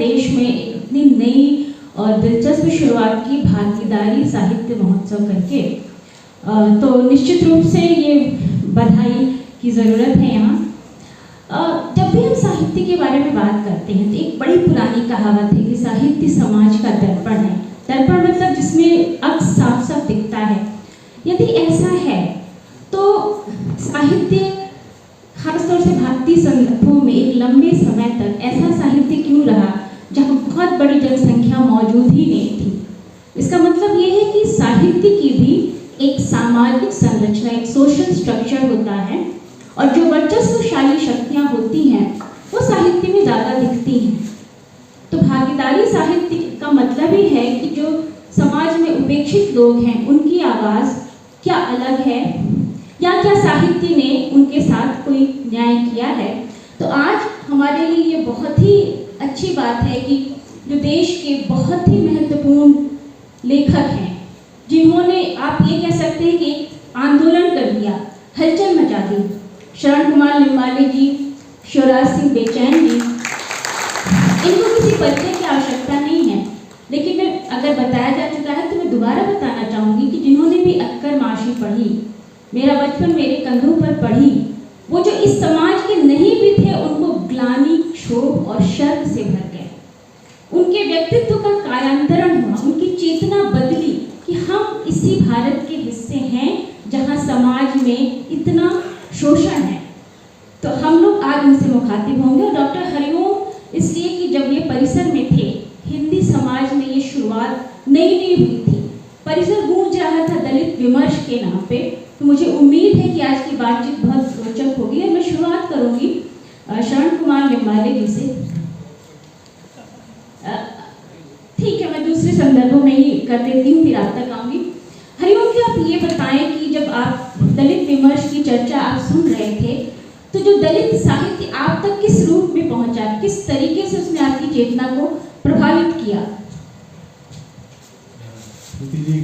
देश में एक इतनी नई और दिलचस्प शुरुआत की भागीदारी साहित्य महोत्सव करके, तो निश्चित रूप से ये बधाई की ज़रूरत है यहाँ। जब भी हम साहित्य के बारे में बात करते हैं तो एक बड़ी पुरानी कहावत है कि साहित्य समाज का दर्पण है। दर्पण मतलब जिसमें अक्स साफ साफ दिखता है। यदि ऐसा है तो साहित्य खासतौर से भारतीय संदर्भों में एक लंबे समय तक ऐसा साहित्य क्यों रहा जहाँ बहुत बड़ी जनसंख्या मौजूद ही नहीं थी? इसका मतलब ये है कि साहित्य की भी एक सामाजिक संरचना, एक सोशल स्ट्रक्चर होता है, और जो वर्चस्वशाली शक्तियाँ होती हैं वो साहित्य में ज़्यादा दिखती हैं। तो भागीदारी साहित्य का मतलब ही है कि जो समाज में उपेक्षित लोग हैं उनकी आवाज़ क्या अलग है, या क्या साहित्य ने उनके साथ कोई न्याय किया है। तो आज हमारे लिए ये बहुत ही अच्छी बात है कि जो देश के बहुत ही महत्वपूर्ण लेखक हैं, जिन्होंने आप ये कह सकते हैं कि आंदोलन कर दिया, हलचल मचा दी, शरण कुमार लिम्बाले जी, शिवराज सिंह बेचैन जी, इनको किसी परिचय की आवश्यकता नहीं है, लेकिन मैं अगर बताया जा चुका है तो मैं दोबारा बताना चाहूँगी कि जिन्होंने भी अक्कर माशी पढ़ी, मेरा बचपन मेरे कंधों पर पढ़ी, वो जो इस समाज के नहीं भी थे उनको ग्लानि, क्षोभ और शर्म से भर गए। उनके व्यक्तित्व का कायांतरण हुआ, उनकी चेतना बदली कि हम इसी भारत के हिस्से हैं जहाँ समाज में इतना शोषण है। तो हम लोग आज उनसे मुखातिब होंगे। और डॉक्टर हरिओम इसलिए कि जब ये परिसर में थे, हिंदी समाज में ये शुरुआत नई नई हुई थी, परिसर गूंज रहा था दलित विमर्श के नाम पे। तो मुझे उम्मीद है कि आज की बातचीत बहुत रोचक होगी। और मैं शुरुआत करूंगी शरण कुमार लिम्बाले जी से। ठीक है, मैं दूसरे संदर्भों में ही कर देती हूँ, फिर आप तक आऊँगी। हरिओम जी, आप ये बताएं कि जब आप दलित विमर्श की चर्चा आप सुन रहे थे तो जो दलित साहित्य आप तक किस रूप में पहुंचा, किस तरीके से उसने आपकी चेतना को प्रभावित किया? जी,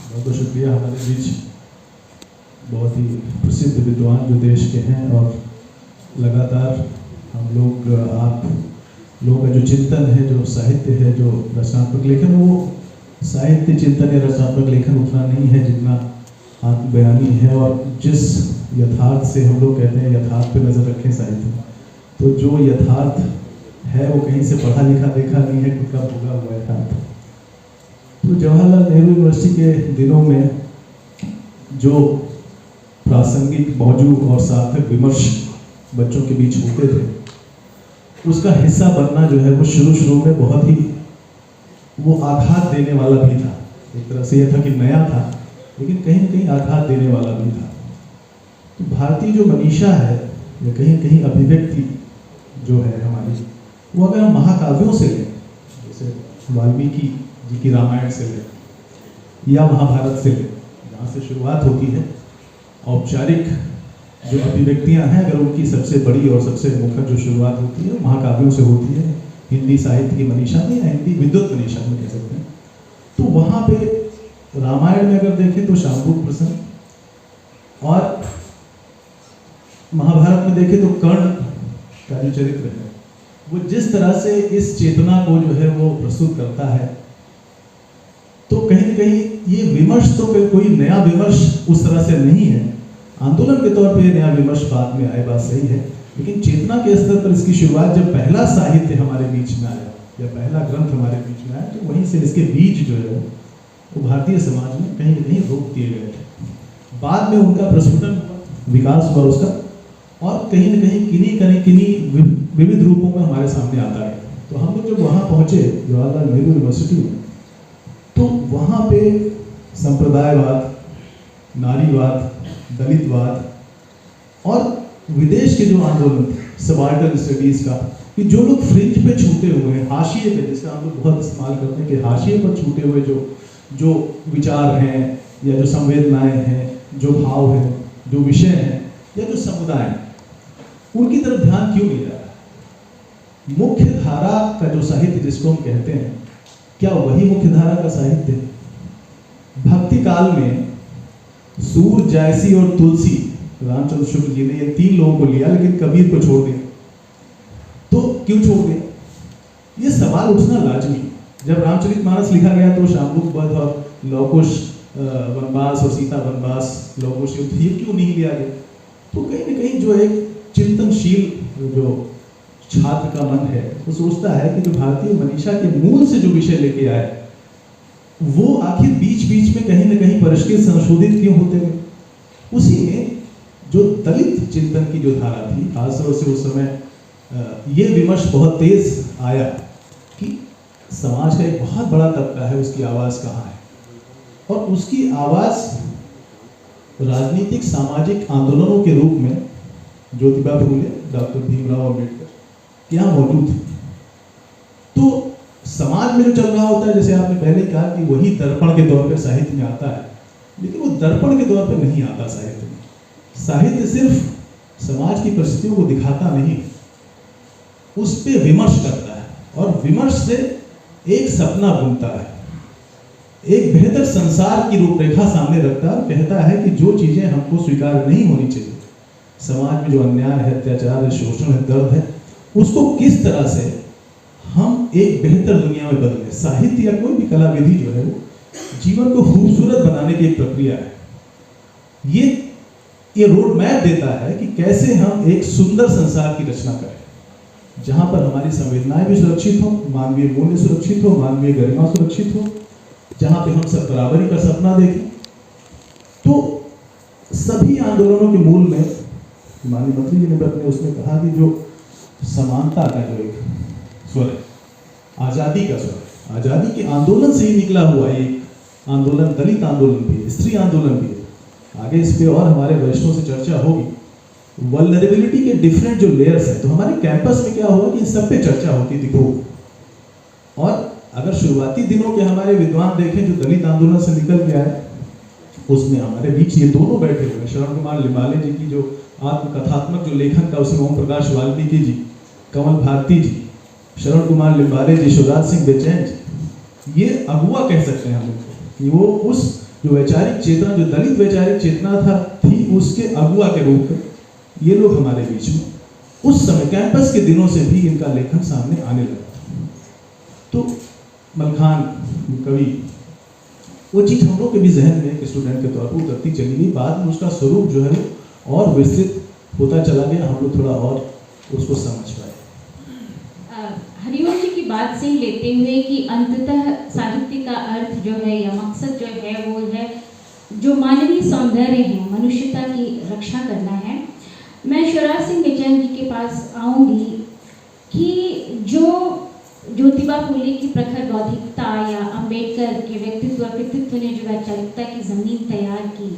बहुत बहुत शुक्रिया। हमारे बीच बहुत ही प्रसिद्ध विद्वान जो देश के हैं, और लगातार हम लोग, आप लोगों का जो चिंतन है, जो साहित्य है, जो रचनात्मक लेखन, वो साहित्य चिंतन या रचनात्मक लेखन उतना नहीं है जितना आत्मबयानी है। और जिस यथार्थ से हम लोग कहते हैं यथार्थ पे नज़र रखें साहित्य, तो जो यथार्थ है वो कहीं से पढ़ा लिखा देखा नहीं है, खुद का भोगा हुआ यथार्थ। तो जवाहरलाल नेहरू यूनिवर्सिटी के दिनों में जो प्रासंगिक, मौजूद और सार्थक विमर्श बच्चों के बीच होते थे, उसका हिस्सा बनना जो है वो शुरू में बहुत ही वो आघात देने वाला भी था। एक तरह से यह था कि नया था, लेकिन कहीं न कहीं आघात देने वाला भी था। तो भारतीय जो मनीषा है, या कहीं कहीं अभिव्यक्ति जो है हमारी, वो अगर हम महाकाव्यों से लें, जैसे वाल्मीकि जी की रामायण से लें या महाभारत से लें, जहाँ से शुरुआत होती है, औपचारिक जो अभिव्यक्तियाँ हैं, अगर उनकी सबसे बड़ी और सबसे मुखर जो शुरुआत होती है महाकाव्यों से होती है, हिंदी साहित्य की मनीषा में या हिंदी विद्युत मनीषा में कह सकते हैं। तो वहाँ पे रामायण में अगर देखें तो शांबुक प्रसंग, और महाभारत में देखें तो कर्ण का जो चरित्र है, वो जिस तरह से इस चेतना को जो है वो प्रस्तुत करता है, तो कहीं न कहीं ये विमर्श तो कोई नया विमर्श उस तरह से नहीं है। आंदोलन के तौर पे नया विमर्श बाद में आए, बात सही है, लेकिन चेतना के स्तर पर इसकी शुरुआत जब पहला साहित्य हमारे बीच में आया या पहला ग्रंथ हमारे बीच में आया, तो वहीं से इसके बीज जो है वो भारतीय समाज में कहीं न कहीं रोक दिए गए थे। बाद में उनका प्रस्फुटन हुआ, विकास हुआ उसका, और कहीं न कहीं किन्हीं विविध रूपों में हमारे सामने आता है। तो हम लोग जब वहाँ पहुँचे जवाहरलाल नेहरू यूनिवर्सिटी में, तो वहाँ पे संप्रदायवाद, नारीवाद, दलितवाद और विदेश के जो आंदोलन थे सबाल्टर्न स्टडीज का, कि जो लोग फ्रिंज पे छूटे हुए हैं, हाशिए पे, जिसका हम लोग बहुत इस्तेमाल करते हैं कि हाशिए पर छूटे हुए जो विचार हैं या जो संवेदनाएं हैं, जो भाव हैं, जो विषय हैं या जो समुदाय हैं, उनकी तरफ ध्यान क्यों नहीं जा रहा? मुख्य धारा का जो साहित्य जिसको हम कहते हैं, क्या वही मुख्य धारा का साहित्य? भक्ति काल में सूर, जायसी और तुलसी, रामचंद्र शुक्ल जी ने ये तीन लोगों को लिया, लेकिन कबीर को छोड़ दिया। तो क्यों छोड़ दिया? ये सवाल उठना लाजमी। जब रामचरितमानस लिखा गया तो शांबुक वध और लवकुश वनवास और सीता वनवास लवकुश युद्ध ये क्यों नहीं लिया गया? तो कहीं ना कहीं जो एक चिंतनशील जो छात्र का मन है वो सोचता है कि जो भारतीय मनीषा के मूल से जो विषय लेके आए वो आखिर बीच बीच में कहीं ना कहीं परिष्कृत संशोधित क्यों होते गए। उसी में जो दलित चिंतन की जो धारा थी, खासतौर से उस समय ये विमर्श बहुत तेज आया कि समाज का एक बहुत बड़ा तबका है, उसकी आवाज़ कहाँ है, और उसकी आवाज़ राजनीतिक सामाजिक आंदोलनों के रूप में ज्योतिबा फूले, डॉक्टर भीमराव अम्बेडकर क्या मौजूद है। तो समाज में जो चल रहा होता है, जैसे आपने पहले कहा कि वही दर्पण के तौर पर साहित्य में आता है, लेकिन वो दर्पण के तौर पर नहीं आता साहित्य में। साहित्य सिर्फ समाज की परिस्थितियों को दिखाता नहीं, उस पर विमर्श करता है और विमर्श से एक सपना बुनता है, एक बेहतर संसार की रूपरेखा सामने रखता है, कहता है कि जो चीजें हमको स्वीकार नहीं होनी चाहिए, समाज में जो अन्याय है, अत्याचार है, शोषण है, दर्द है, उसको किस तरह से हम एक बेहतर दुनिया में बदलें। साहित्य या कोई भी कला विधि जो है वो जीवन को खूबसूरत बनाने की एक प्रक्रिया है। ये रोड मैप देता है कि कैसे हम एक सुंदर संसार की रचना करें, जहां पर हमारी संवेदनाएं भी सुरक्षित हो, मानवीय मूल्य सुरक्षित हो, मानवीय गरिमा सुरक्षित हो, जहां पे हम सब बराबरी का सपना देखें। तो सभी आंदोलनों के मूल में माननीय मंत्री जी ने अपने उसमें कहा कि जो समानता का जो एक स्वर है, आजादी का स्वर, आजादी के आंदोलन से ही निकला हुआ एक आंदोलन, दलित आंदोलन भी है, स्त्री आंदोलन भी है। आगे इस पे और हमारे वरिष्ठों से चर्चा होगी। वल्नरेबिलिटी के डिफरेंट जो लेयर्स हैं, तो हमारे कैंपस में क्या हुआ कि इन सब पे चर्चा होती थी खूब। और अगर शुरुआती दिनों के हमारे विद्वान देखें जो दलित आंदोलन से निकल के आए, उसमें हमारे बीच ये दोनों बैठे हुए, शरण कुमार लिम्बाले जी की जो आत्मकथात्मक जो लेखन का, उसमें ओम प्रकाश वाल्मीकि जी, कमल भारती जी, शरण कुमार लिम्बाले जी, शिवराज सिंह बेचैन जी, ये अगुआ कह सकते हैं हम उनको कि वो उस जो वैचारिक चेतना, जो दलित वैचारिक चेतना थी उसके अगुआ के रूप में ये लोग हमारे बीच में उस समय कैंपस के दिनों से भी इनका लेखन सामने आने लगा। तो मलखान कवि, वो चीज़ हम लोग के भी जहन में एक स्टूडेंट के तौर पर उतरती चली गई। बाद में उसका स्वरूप जो है और विस्तृत होता चला गया, हम लोग थोड़ा और उसको समझ पाए। हरिओम जी की बात से ही लेते हुए कि अंततः साहित्य का अर्थ जो है या मकसद जो है वो है जो मानवीय सौंदर्य है, मनुष्यता की रक्षा करना है। मैं शिवराज सिंह बेचैन जी के पास आऊँगी कि जो ज्योतिबा फूले की प्रखर बौद्धिकता या अंबेडकर के व्यक्तित्व कृतित्व ने जो वैचारिकता की ज़मीन तैयार की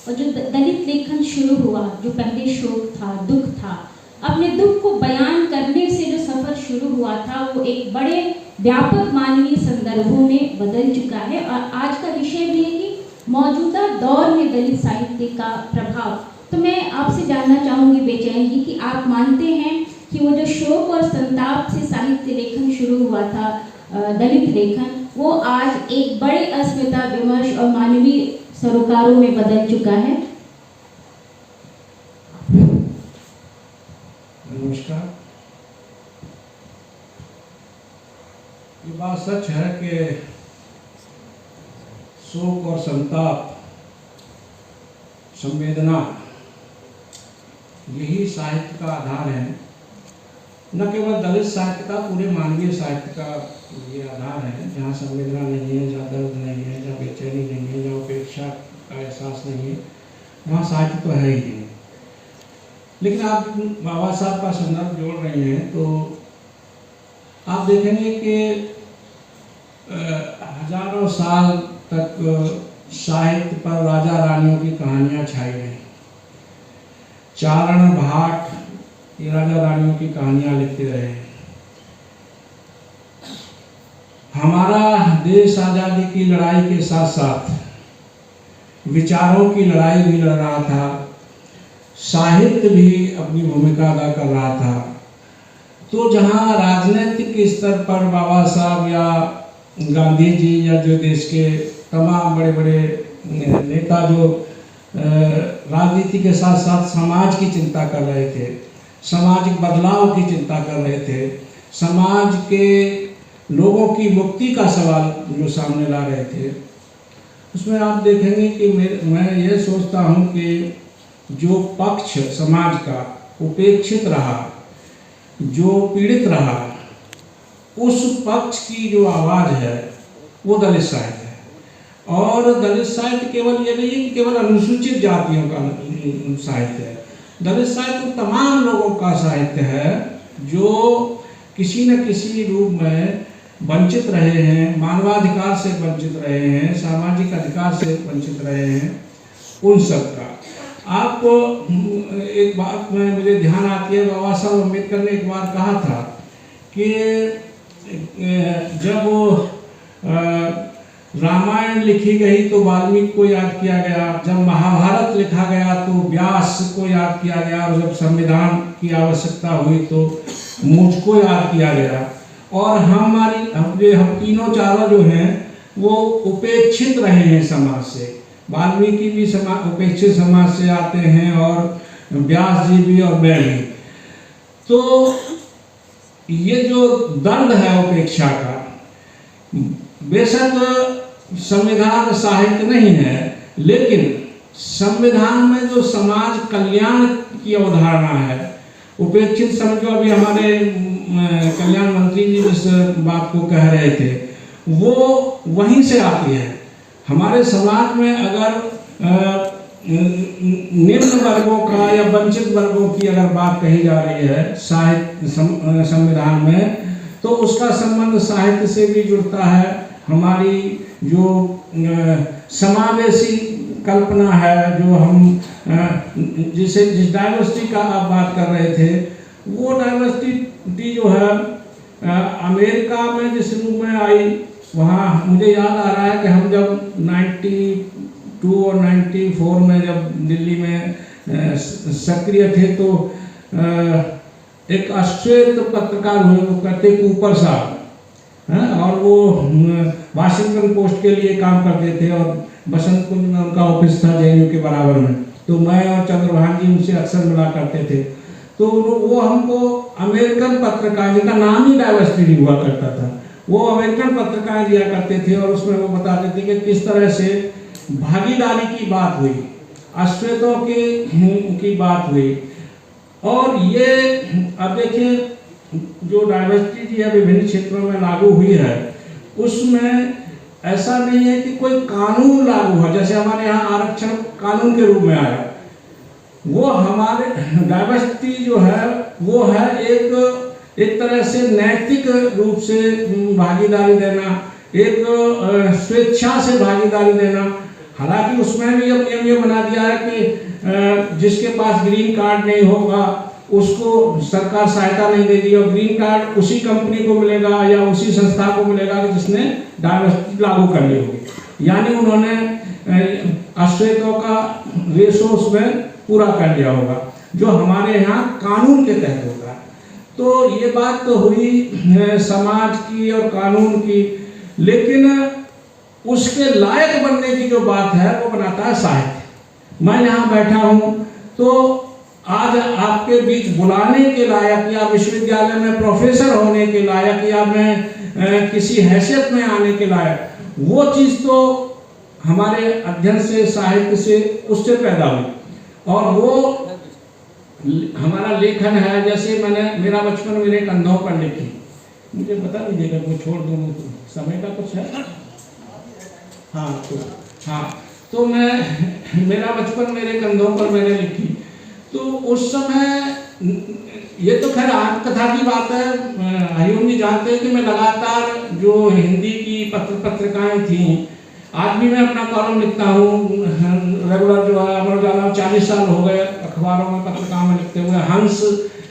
और जो दलित लेखन शुरू हुआ, जो पहले शोक था, दुख था, अपने दुख को बयान करने से जो सफ़र शुरू हुआ था वो एक बड़े व्यापक मानवीय संदर्भों में बदल चुका है। और आज का विषय भी है कि मौजूदा दौर में दलित साहित्य का प्रभाव। तो मैं आपसे जानना चाहूँगी बेचैन जी कि आप मानते हैं कि वो जो शोक और संताप से साहित्य लेखन शुरू हुआ था, दलित लेखन, वो आज एक बड़े अस्मिता, विमर्श और मानवीय सरोकारों में बदल चुका है? नमस्कार। ये बात सच है कि शोक और संताप, संवेदना, यही साहित्य का आधार है। न केवल दलित साहित्य का, पूरे मानवीय साहित्य का ये आधार है। जहाँ संवेदना नहीं है, जहाँ दर्द नहीं है, जहाँ बेचैनी नहीं है, जहाँ उपेक्षा का एहसास नहीं है, वहाँ साहित्य तो है ही नहीं। लेकिन आप बाबा साहब का संदर्भ जोड़ रहे हैं तो आप देखेंगे कि हजारों साल तक साहित्य पर राजा रानियों की कहानियाँ छाई रहीं। चारण भाट ये राजा रानियों की कहानियाँ लिखते रहे। हमारा देश आज़ादी की लड़ाई के साथ साथ विचारों की लड़ाई भी लड़ रहा था, साहित्य भी अपनी भूमिका अदा कर रहा था। तो जहाँ राजनीतिक स्तर पर बाबा साहब या गांधी जी या जो देश के तमाम बड़े बड़े नेता जो राजनीति के साथ साथ समाज की चिंता कर रहे थे, सामाजिक बदलाव की चिंता कर रहे थे, समाज के लोगों की मुक्ति का सवाल जो सामने ला रहे थे, उसमें आप देखेंगे कि मैं ये सोचता हूँ कि जो पक्ष समाज का उपेक्षित रहा, जो पीड़ित रहा, उस पक्ष की जो आवाज़ है वो दलित साहित्य है। और दलित साहित्य केवल ये नहीं है कि केवल अनुसूचित जातियों का साहित्य है। दलित साहित्य तमाम लोगों का साहित्य है जो किसी न किसी रूप में वंचित रहे हैं, मानवाधिकार से वंचित रहे हैं, सामाजिक अधिकार से वंचित रहे हैं, उन सब का। आपको एक बात में मुझे ध्यान आती है, बाबा साहब अम्बेडकर ने एक बार कहा था कि जब रामायण लिखी गई तो वाल्मीकि को याद किया गया, जब महाभारत लिखा गया तो व्यास को याद किया गया, और जब संविधान की आवश्यकता हुई तो मुझको याद किया गया। और हम तीनों चारों जो हैं वो उपेक्षित रहे हैं समाज से। वाल्मीकि भी उपेक्षित समाज से आते हैं, और व्यास जी भी, और मैं भी। तो ये जो दर्द है उपेक्षा का, बेशक संविधान साहित्य नहीं है, लेकिन संविधान में जो समाज कल्याण की अवधारणा है, उपेक्षित समझो, अभी हमारे कल्याण मंत्री जी जिस बात को कह रहे थे वो वहीं से आती है। हमारे समाज में अगर निम्न वर्गों का या वंचित वर्गों की अगर बात कही जा रही है साहित्य संविधान में, तो उसका संबंध साहित्य से भी जुड़ता है। हमारी जो समावेशी कल्पना है, जो हम जिस डाइवर्सिटी का आप बात कर रहे थे, वो डाइवर्सिटी जो है अमेरिका में जिस रूप में आई, वहाँ मुझे याद आ रहा है कि हम जब 92 और 94 में जब दिल्ली में सक्रिय थे तो एक अश्वेत पत्रकार हुए, वो करते कूपर साहब, और वो वाशिंगटन पोस्ट के लिए काम करते थे, और बसंत कुंज में उनका ऑफिस था जेएनयू के बराबर में। तो मैं और चंद्रभान जी उनसे अक्सर मिला करते थे। तो वो हमको अमेरिकन पत्रकार, जिनका नाम ही डाइवर्सिटी हुआ करता था, वो अमेरिकन पत्रकार दिया करते थे, और उसमें वो बताते थे कि किस तरह से भागीदारी की बात हुई, अश्वेतों की बात हुई। और ये अब देखिए, जो डाइवर्सिटी जी है विभिन्न क्षेत्रों में लागू हुई है, उसमें ऐसा नहीं है कि कोई कानून लागू है, जैसे हमारे यहाँ आरक्षण कानून के रूप में आया। वो हमारे डाइवर्सिटी जो है वो है एक तरह से नैतिक रूप से भागीदारी देना, एक स्वेच्छा से भागीदारी देना। हालांकि उसमें भी अब नियम ये बना दिया है कि जिसके पास ग्रीन कार्ड नहीं होगा उसको सरकार सहायता नहीं देगी, और ग्रीन कार्ड उसी कंपनी को मिलेगा या उसी संस्था को मिलेगा जिसने डाइवर्सिटी लागू कर ली होगी। यानी उन्होंने अश्वेतों का रेशो उसमें पूरा कर लिया होगा, जो हमारे यहाँ कानून के तहत होता है। तो ये बात तो हुई समाज की और कानून की, लेकिन उसके लायक बनने की जो बात है वो बनाता है साहित्य। मैं यहाँ बैठा हूँ तो आज आपके बीच बुलाने के लायक, या विश्वविद्यालय में प्रोफेसर होने के लायक, या मैं किसी हैसियत में आने के लायक, वो चीज़ तो हमारे अध्ययन से, साहित्य से, उससे पैदा हुई। और वो हमारा लेखन है, जैसे मेरा बचपन मेरे कंधों पर लिखी, मुझे बता दीजिएगा, कोई छोड़ दूँ तो समय का कुछ है। हाँ, तो मेरा बचपन मेरे कंधों पर मैंने लिखी। तो उस समय, ये तो खैर आत्मकथा की बात है, हरिओम जी जानते हैं कि मैं लगातार जो हिंदी की पत्रिकाएं थी, आज भी मैं अपना कॉलम लिखता हूँ रेगुलर, जो है अमर उजाला 40 साल हो गए अखबारों में पत्रिकाओं में लिखते हुए। हंस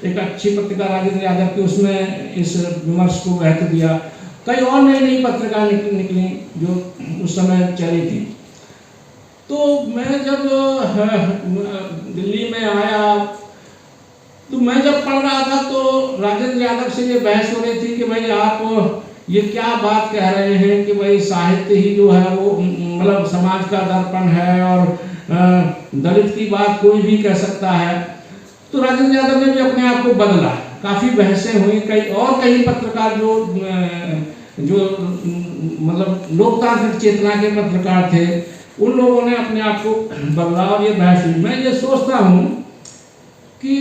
एक अच्छी पत्रिका राजेंद्र यादव की, उसमें इस विमर्श को महत्व दिया। कई और नई पत्रिकाएं निकली जो उस समय चली थी। तो मैं जब दिल्ली में आया, तो मैं जब पढ़ रहा था तो राजेंद्र यादव से ये बहस हो रही थी कि भाई आप ये क्या बात कह रहे हैं कि भाई साहित्य ही जो है वो मतलब समाज का दर्पण है, और दलित की बात कोई भी कह सकता है। तो राजेंद्र यादव ने भी अपने आप को बदला, काफ़ी बहसें हुई। कई पत्रकार जो जो मतलब लोकतांत्रिक चेतना के पत्रकार थे, उन लोगों ने अपने आप को बदला और ये बहस हुई। मैं ये सोचता हूँ कि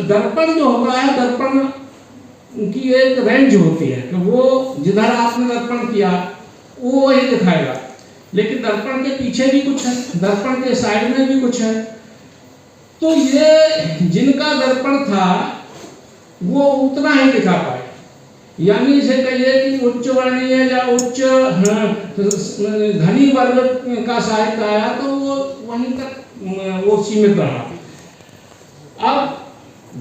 दर्पण जो होता है, दर्पण की एक रेंज होती है कि वो जिधर आपने दर्पण किया वो वही दिखाएगा, लेकिन दर्पण के पीछे भी कुछ है, दर्पण के साइड में भी कुछ है। तो ये जिनका दर्पण था वो उतना ही दिखा पाए, यानी इसे कहिए कि उच्च वर्णीय या उच्च धनी वर्ग का साहित्य आया तो वो वहीं तक वो सीमित रहा। अब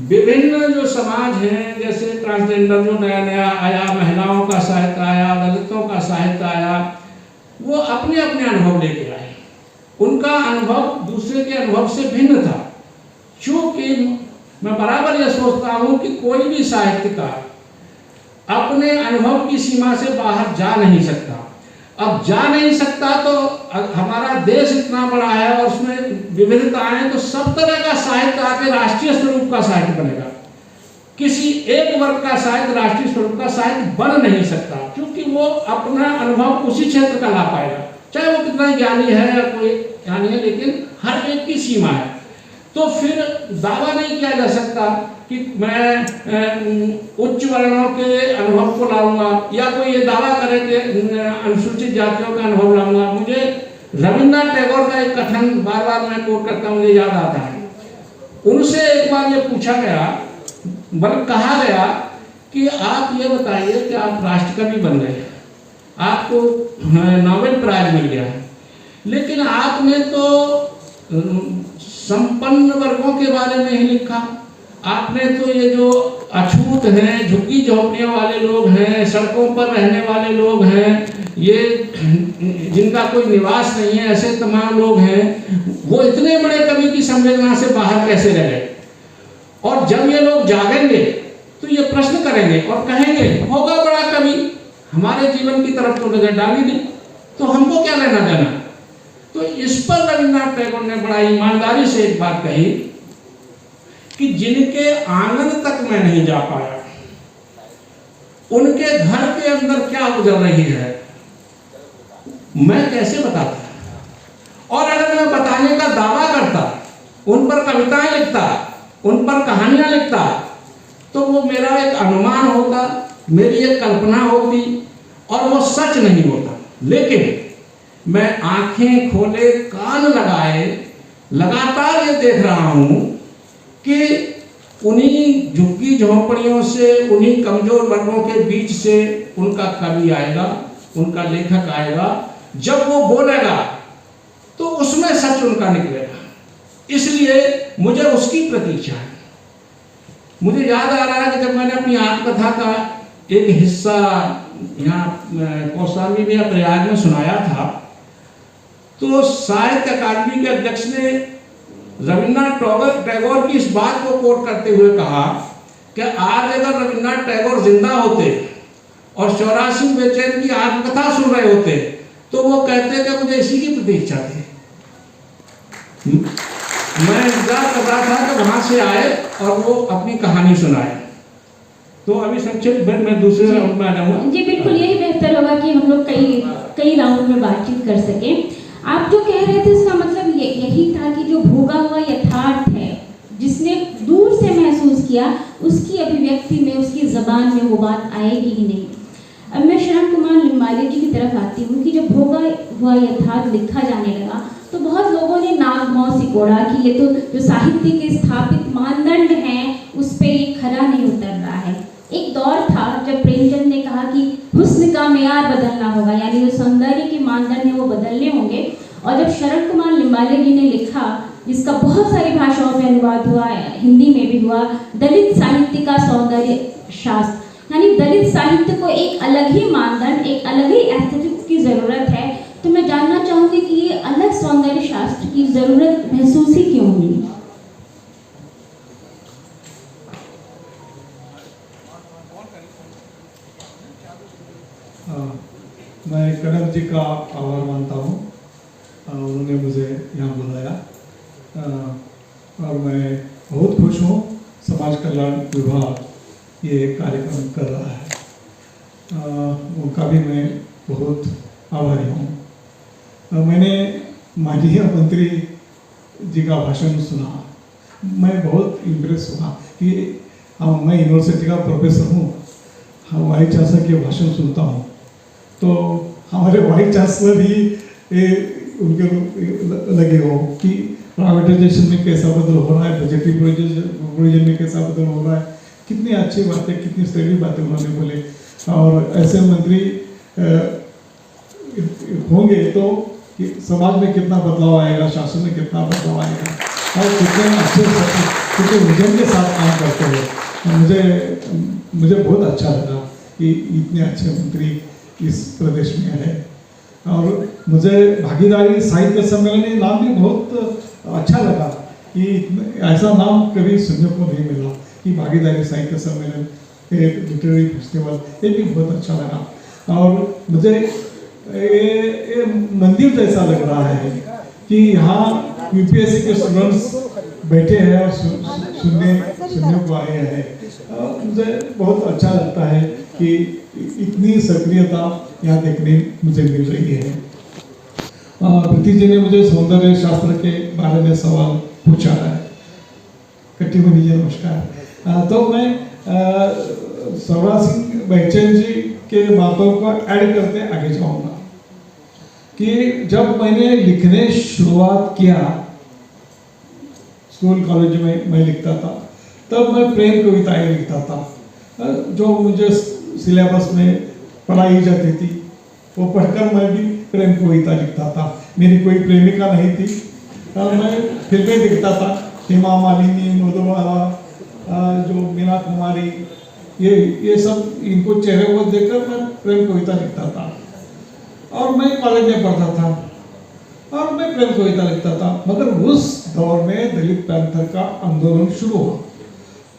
विभिन्न जो समाज हैं, जैसे ट्रांसजेंडर जो नया नया आया, महिलाओं का साहित्य आया, दलितों का साहित्य आया, वो अपने अपने अनुभव लेके आए। उनका अनुभव दूसरे के अनुभव से भिन्न था। क्योंकि मैं बराबर यह सोचता हूँ कि कोई भी साहित्यकार अपने अनुभव की सीमा से बाहर जा नहीं सकता। अब जा नहीं सकता तो हमारा देश इतना बड़ा है और उसमें विविधताएं, तो सब तरह का साहित्य आके राष्ट्रीय स्वरूप का साहित्य बनेगा। किसी एक वर्ग का साहित्य राष्ट्रीय स्वरूप का साहित्य बन नहीं सकता, क्योंकि वो अपना अनुभव उसी क्षेत्र का ला पाएगा, चाहे वो कितना ज्ञानी है या कोई ज्ञानी है, लेकिन हर एक की सीमा है। तो फिर दावा नहीं किया जा सकता कि मैं उच्च वर्णों के अनुभव को लाऊंगा, या कोई ये दावा करे कि अनुसूचित जातियों का अनुभव लाऊंगा। मुझे रविन्द्रनाथ टैगोर का एक कथन बार बार मैं कोट करता हूँ, मुझे याद आता है। उनसे एक बार ये पूछा गया, बल्कि कहा गया कि आप ये बताइए कि आप राष्ट्रकवि बन गए, आपको नोबेल प्राइज मिल गया है, लेकिन आपने तो संपन्न वर्गों के बारे में ही लिखा। आपने तो ये जो अछूत हैं, झुग्गी झोंपड़ियों वाले लोग हैं, सड़कों पर रहने वाले लोग हैं, ये जिनका कोई निवास नहीं है, ऐसे तमाम लोग हैं, वो इतने बड़े कवि की संवेदना से बाहर कैसे रह गए? और जब ये लोग जागेंगे तो ये प्रश्न करेंगे और कहेंगे होगा बड़ा कवि, हमारे जीवन की तरफ तो नजर डाली नहीं, तो हमको क्या लेना देना। तो इस पर रविन्द्रनाथ टैगोर ने बड़ा ईमानदारी से एक बात कही कि जिनके आंगन तक मैं नहीं जा पाया, उनके घर के अंदर क्या गुजर रही है मैं कैसे बताता। और अगर मैं बताने का दावा करता, उन पर कविताएं लिखता, उन पर कहानियां लिखता, तो वो मेरा एक अनुमान होता, मेरी एक कल्पना होती और वो सच नहीं होता। लेकिन मैं आंखें खोले कान लगाए लगातार ये देख रहा हूं कि उन्हीं झुग्गी झोंपड़ियों से, उन्हीं कमजोर वर्गों के बीच से उनका कवि आएगा, उनका लेखक आएगा। जब वो बोलेगा तो उसमें सच उनका निकलेगा, इसलिए मुझे उसकी प्रतीक्षा है। मुझे याद आ रहा है कि जब मैंने अपनी आत्मकथा का एक हिस्सा यहाँ कौशाम्बी में या प्रयाग में सुनाया था, तो साहित्य अकादमी के अध्यक्ष ने रविन्द्रनाथ टैगोर की इस बात को कोट करते हुए कहा कि आज अगर रविन्द्रनाथ टैगोर जिंदा होते और 84 बेचैन की आत्मकथा सुन रहे होते तो वो कहते कि मुझे इसी की प्रतीक्षा थी। मैं इंतजार कर रहा था कि वहां से आए और वो अपनी कहानी सुनाए। तो अभी संक्षिप्त मैं दूसरे राउंड में आ जाऊंगा। जी बिल्कुल, यही बेहतर होगा कि हम लोग कई राउंड में बातचीत कर सकें। आप जो कह रहे थे उसका मतलब यही था कि जो भोगा हुआ यथार्थ है, जिसने दूर से महसूस किया, उसकी अभिव्यक्ति में, उसकी जबान में वो बात आएगी ही नहीं। अब मैं शरण कुमार लिम्बाले जी की तरफ आती हूँ कि जब भोगा हुआ यथार्थ लिखा जाने लगा तो बहुत लोगों ने नाक भौं सिकोड़ा कि ये तो जो साहित्य के स्थापित मानदंड हैं उस पर ये खरा नहीं उतर रहा है। एक दौर था जब प्रेमचंद ने कहा कि हुस्न का मेयार बदलना होगा, यानी जो सौंदर्य के मानदंड है वो बदलने होंगे। और जब शरण कुमार लिम्बाले जी ने लिखा, जिसका बहुत सारी भाषाओं में अनुवाद हुआ, हिंदी में भी हुआ, दलित साहित्य का सौंदर्य शास्त्र, यानी दलित साहित्य को एक अलग ही मानदंड, एक अलग ही एस्थेटिक्स की ज़रूरत है। तो मैं जानना चाहूँगी कि ये अलग सौंदर्य शास्त्र की ज़रूरत महसूस ही क्यों हुई? मैं कनक जी का आभार मानता हूँ, उन्होंने मुझे यहाँ बुलाया और मैं बहुत खुश हूँ समाज कल्याण विभाग ये कार्यक्रम कर रहा है, उनका भी मैं बहुत आभारी हूँ। मैंने माननीय मंत्री जी का भाषण सुना, मैं बहुत इम्प्रेस हुआ कि मैं यूनिवर्सिटी का प्रोफेसर हूँ, वाइस चांसलर के भाषण सुनता हूँ, तो हमारे वाइस चांसलर ही उनके लगे हो कि प्राइवेटाइजेशन में कैसा बदल हो रहा है, बजटरी प्रोविजन में कैसा बदल हो रहा है। कितनी अच्छी बातें, कितनी सही बातें उन्होंने बोले। और ऐसे मंत्री होंगे तो समाज में कितना बदलाव आएगा, शासन में कितना बदलाव आएगा, और कितने अच्छे कितने विजन के साथ काम करते हैं। मुझे बहुत अच्छा लगा कि इतने अच्छे मंत्री इस प्रदेश में है। और मुझे भागीदारी साहित्य सम्मेलन ये नाम भी बहुत अच्छा लगा कि ऐसा नाम कभी सुनने को नहीं मिला कि भागीदारी साहित्य सम्मेलन, एक लिटरेरी फेस्टिवल, ये भी बहुत अच्छा लगा। और मुझे ये मंदिर जैसा लग रहा है कि यहाँ यूपीएससी के स्टूडेंट्स बैठे हैं और सुनने को आए हैं। मुझे बहुत अच्छा लगता है कि इतनी सक्रियता यहाँ देखने मुझे मिल रही है। प्रीति जी ने मुझे सौंदर्य शास्त्र के बारे में सवाल पूछा है। कट्टीमणि जी नमस्कार। तो मैं सौराज सिंह बहचन जी के बातों को ऐड करते आगे जाऊंगा कि जब मैंने लिखने शुरुआत किया, स्कूल कॉलेज में मैं लिखता था, तब मैं प्रेम कविताएं लिखता था जो मुझे सिलेबस में पढ़ाई जाती थी। वो पढ़कर मैं भी प्रेम कविता लिखता था। मेरी कोई प्रेमिका नहीं थी, मैं फिल्में देखता था, हेमा मालिनी, मधुबाला, जो मीना कुमारी, ये सब, इनको चेहरे को देखकर मैं प्रेम कविता लिखता था। और मैं कॉलेज में पढ़ता था और मैं प्रेम कविता लिखता था। मगर उस दौर में दलित पैंथर का आंदोलन शुरू हुआ,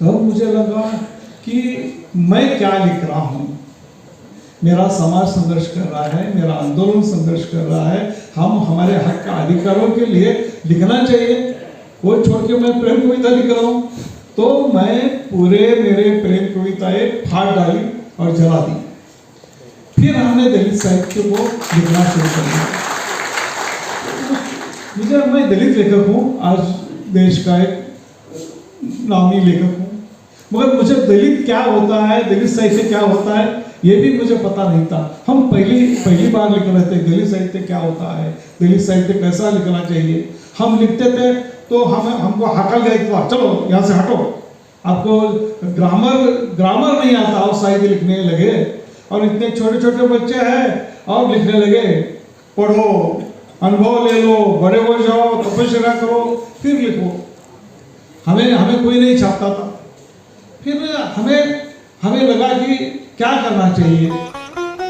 तब मुझे लगा कि मैं क्या लिख रहा हूँ। मेरा समाज संघर्ष कर रहा है, मेरा आंदोलन संघर्ष कर रहा है, हम हमारे हक का अधिकारों के लिए लिखना चाहिए। वो छोड़ के मैं प्रेम कविता लिख रहा हूँ, तो मैं पूरे मेरे प्रेम कविताएं फाड़ डाली और जला दी। फिर हमने दलित साहित्य को लिखना शुरू कर दिया। मैं दलित लेखक हूँ, आज देश का एक नामी लेखक हूँ, मगर मुझे दलित क्या होता है, दलित साहित्य क्या होता है, ये भी मुझे पता नहीं था। हम पहली बार लिख रहे थे दलित साहित्य क्या होता है, दलित साहित्य कैसा लिखना चाहिए। हम लिखते थे तो हमको हाकल गया था, चलो यहाँ से हटो, आपको ग्रामर नहीं आता और साहित्य लिखने लगे। और इतने छोटे छोटे बच्चे हैं और लिखने लगे, पढ़ो, अनुभव ले लो, बड़े हो जाओ, तपस्या करो, फिर लिखो। हमें कोई नहीं छापता था। फिर हमें लगा कि क्या करना चाहिए,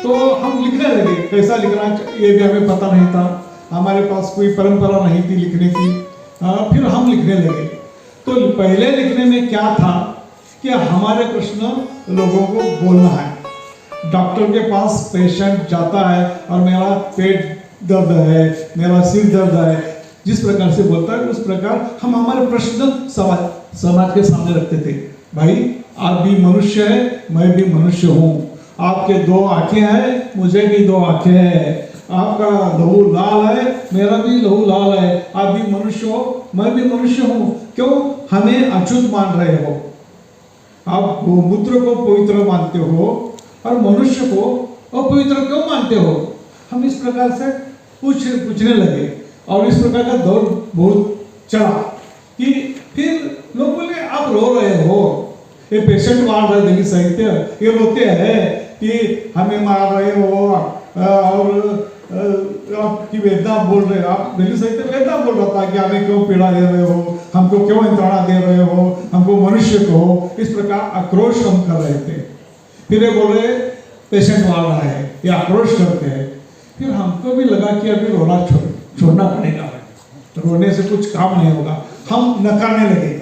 तो हम लिखने लगे। कैसा लिखना ये भी हमें पता नहीं था, हमारे पास कोई परंपरा नहीं थी लिखने की। फिर हम लिखने लगे। तो पहले लिखने में क्या था कि हमारे प्रश्न लोगों को बोलना है। डॉक्टर के पास पेशेंट जाता है और मेरा पेट दर्द है, मेरा सिर दर्द है, जिस प्रकार से बोलता है उस प्रकार हम हमारे प्रश्न समाज के सामने रखते थे। भाई आप भी मनुष्य है, मैं भी मनुष्य हूँ, आपके दो आंखें हैं, मुझे भी दो आंखें हैं, आपका लहू लाल है, मेरा भी लहू लाल है, आप भी मनुष्य हो, मैं भी मनुष्य हूँ। क्यों हमें अछूत मान रहे हो? आप गोमूत्र को पवित्र मानते हो और मनुष्य को अपवित्र क्यों मानते हो? हम इस प्रकार से पूछने लगे और इस प्रकार का दौर बहुत चला कि फिर लोग बोले आप रो रहे हो, ये पेशेंट मार रहे दलित साहित्य, ये रोते हैं कि हमें मार रहे हो और आपकी वेदना बोल रहे हो। आप दलित साहित्य वेदना बोल रहा था कि हमें क्यों पीड़ा दे रहे हो, हमको क्यों यंत्रणा दे रहे हो, हमको मनुष्य को, इस प्रकार आक्रोश हम कर रहे थे। फिर ये बोल रहे पेशेंट मार रहा है, ये आक्रोश करते हैं। फिर हमको भी लगा कि अभी रोना छोड़ना पड़ेगा, रोने से कुछ काम नहीं होगा। हम नकारने लगे,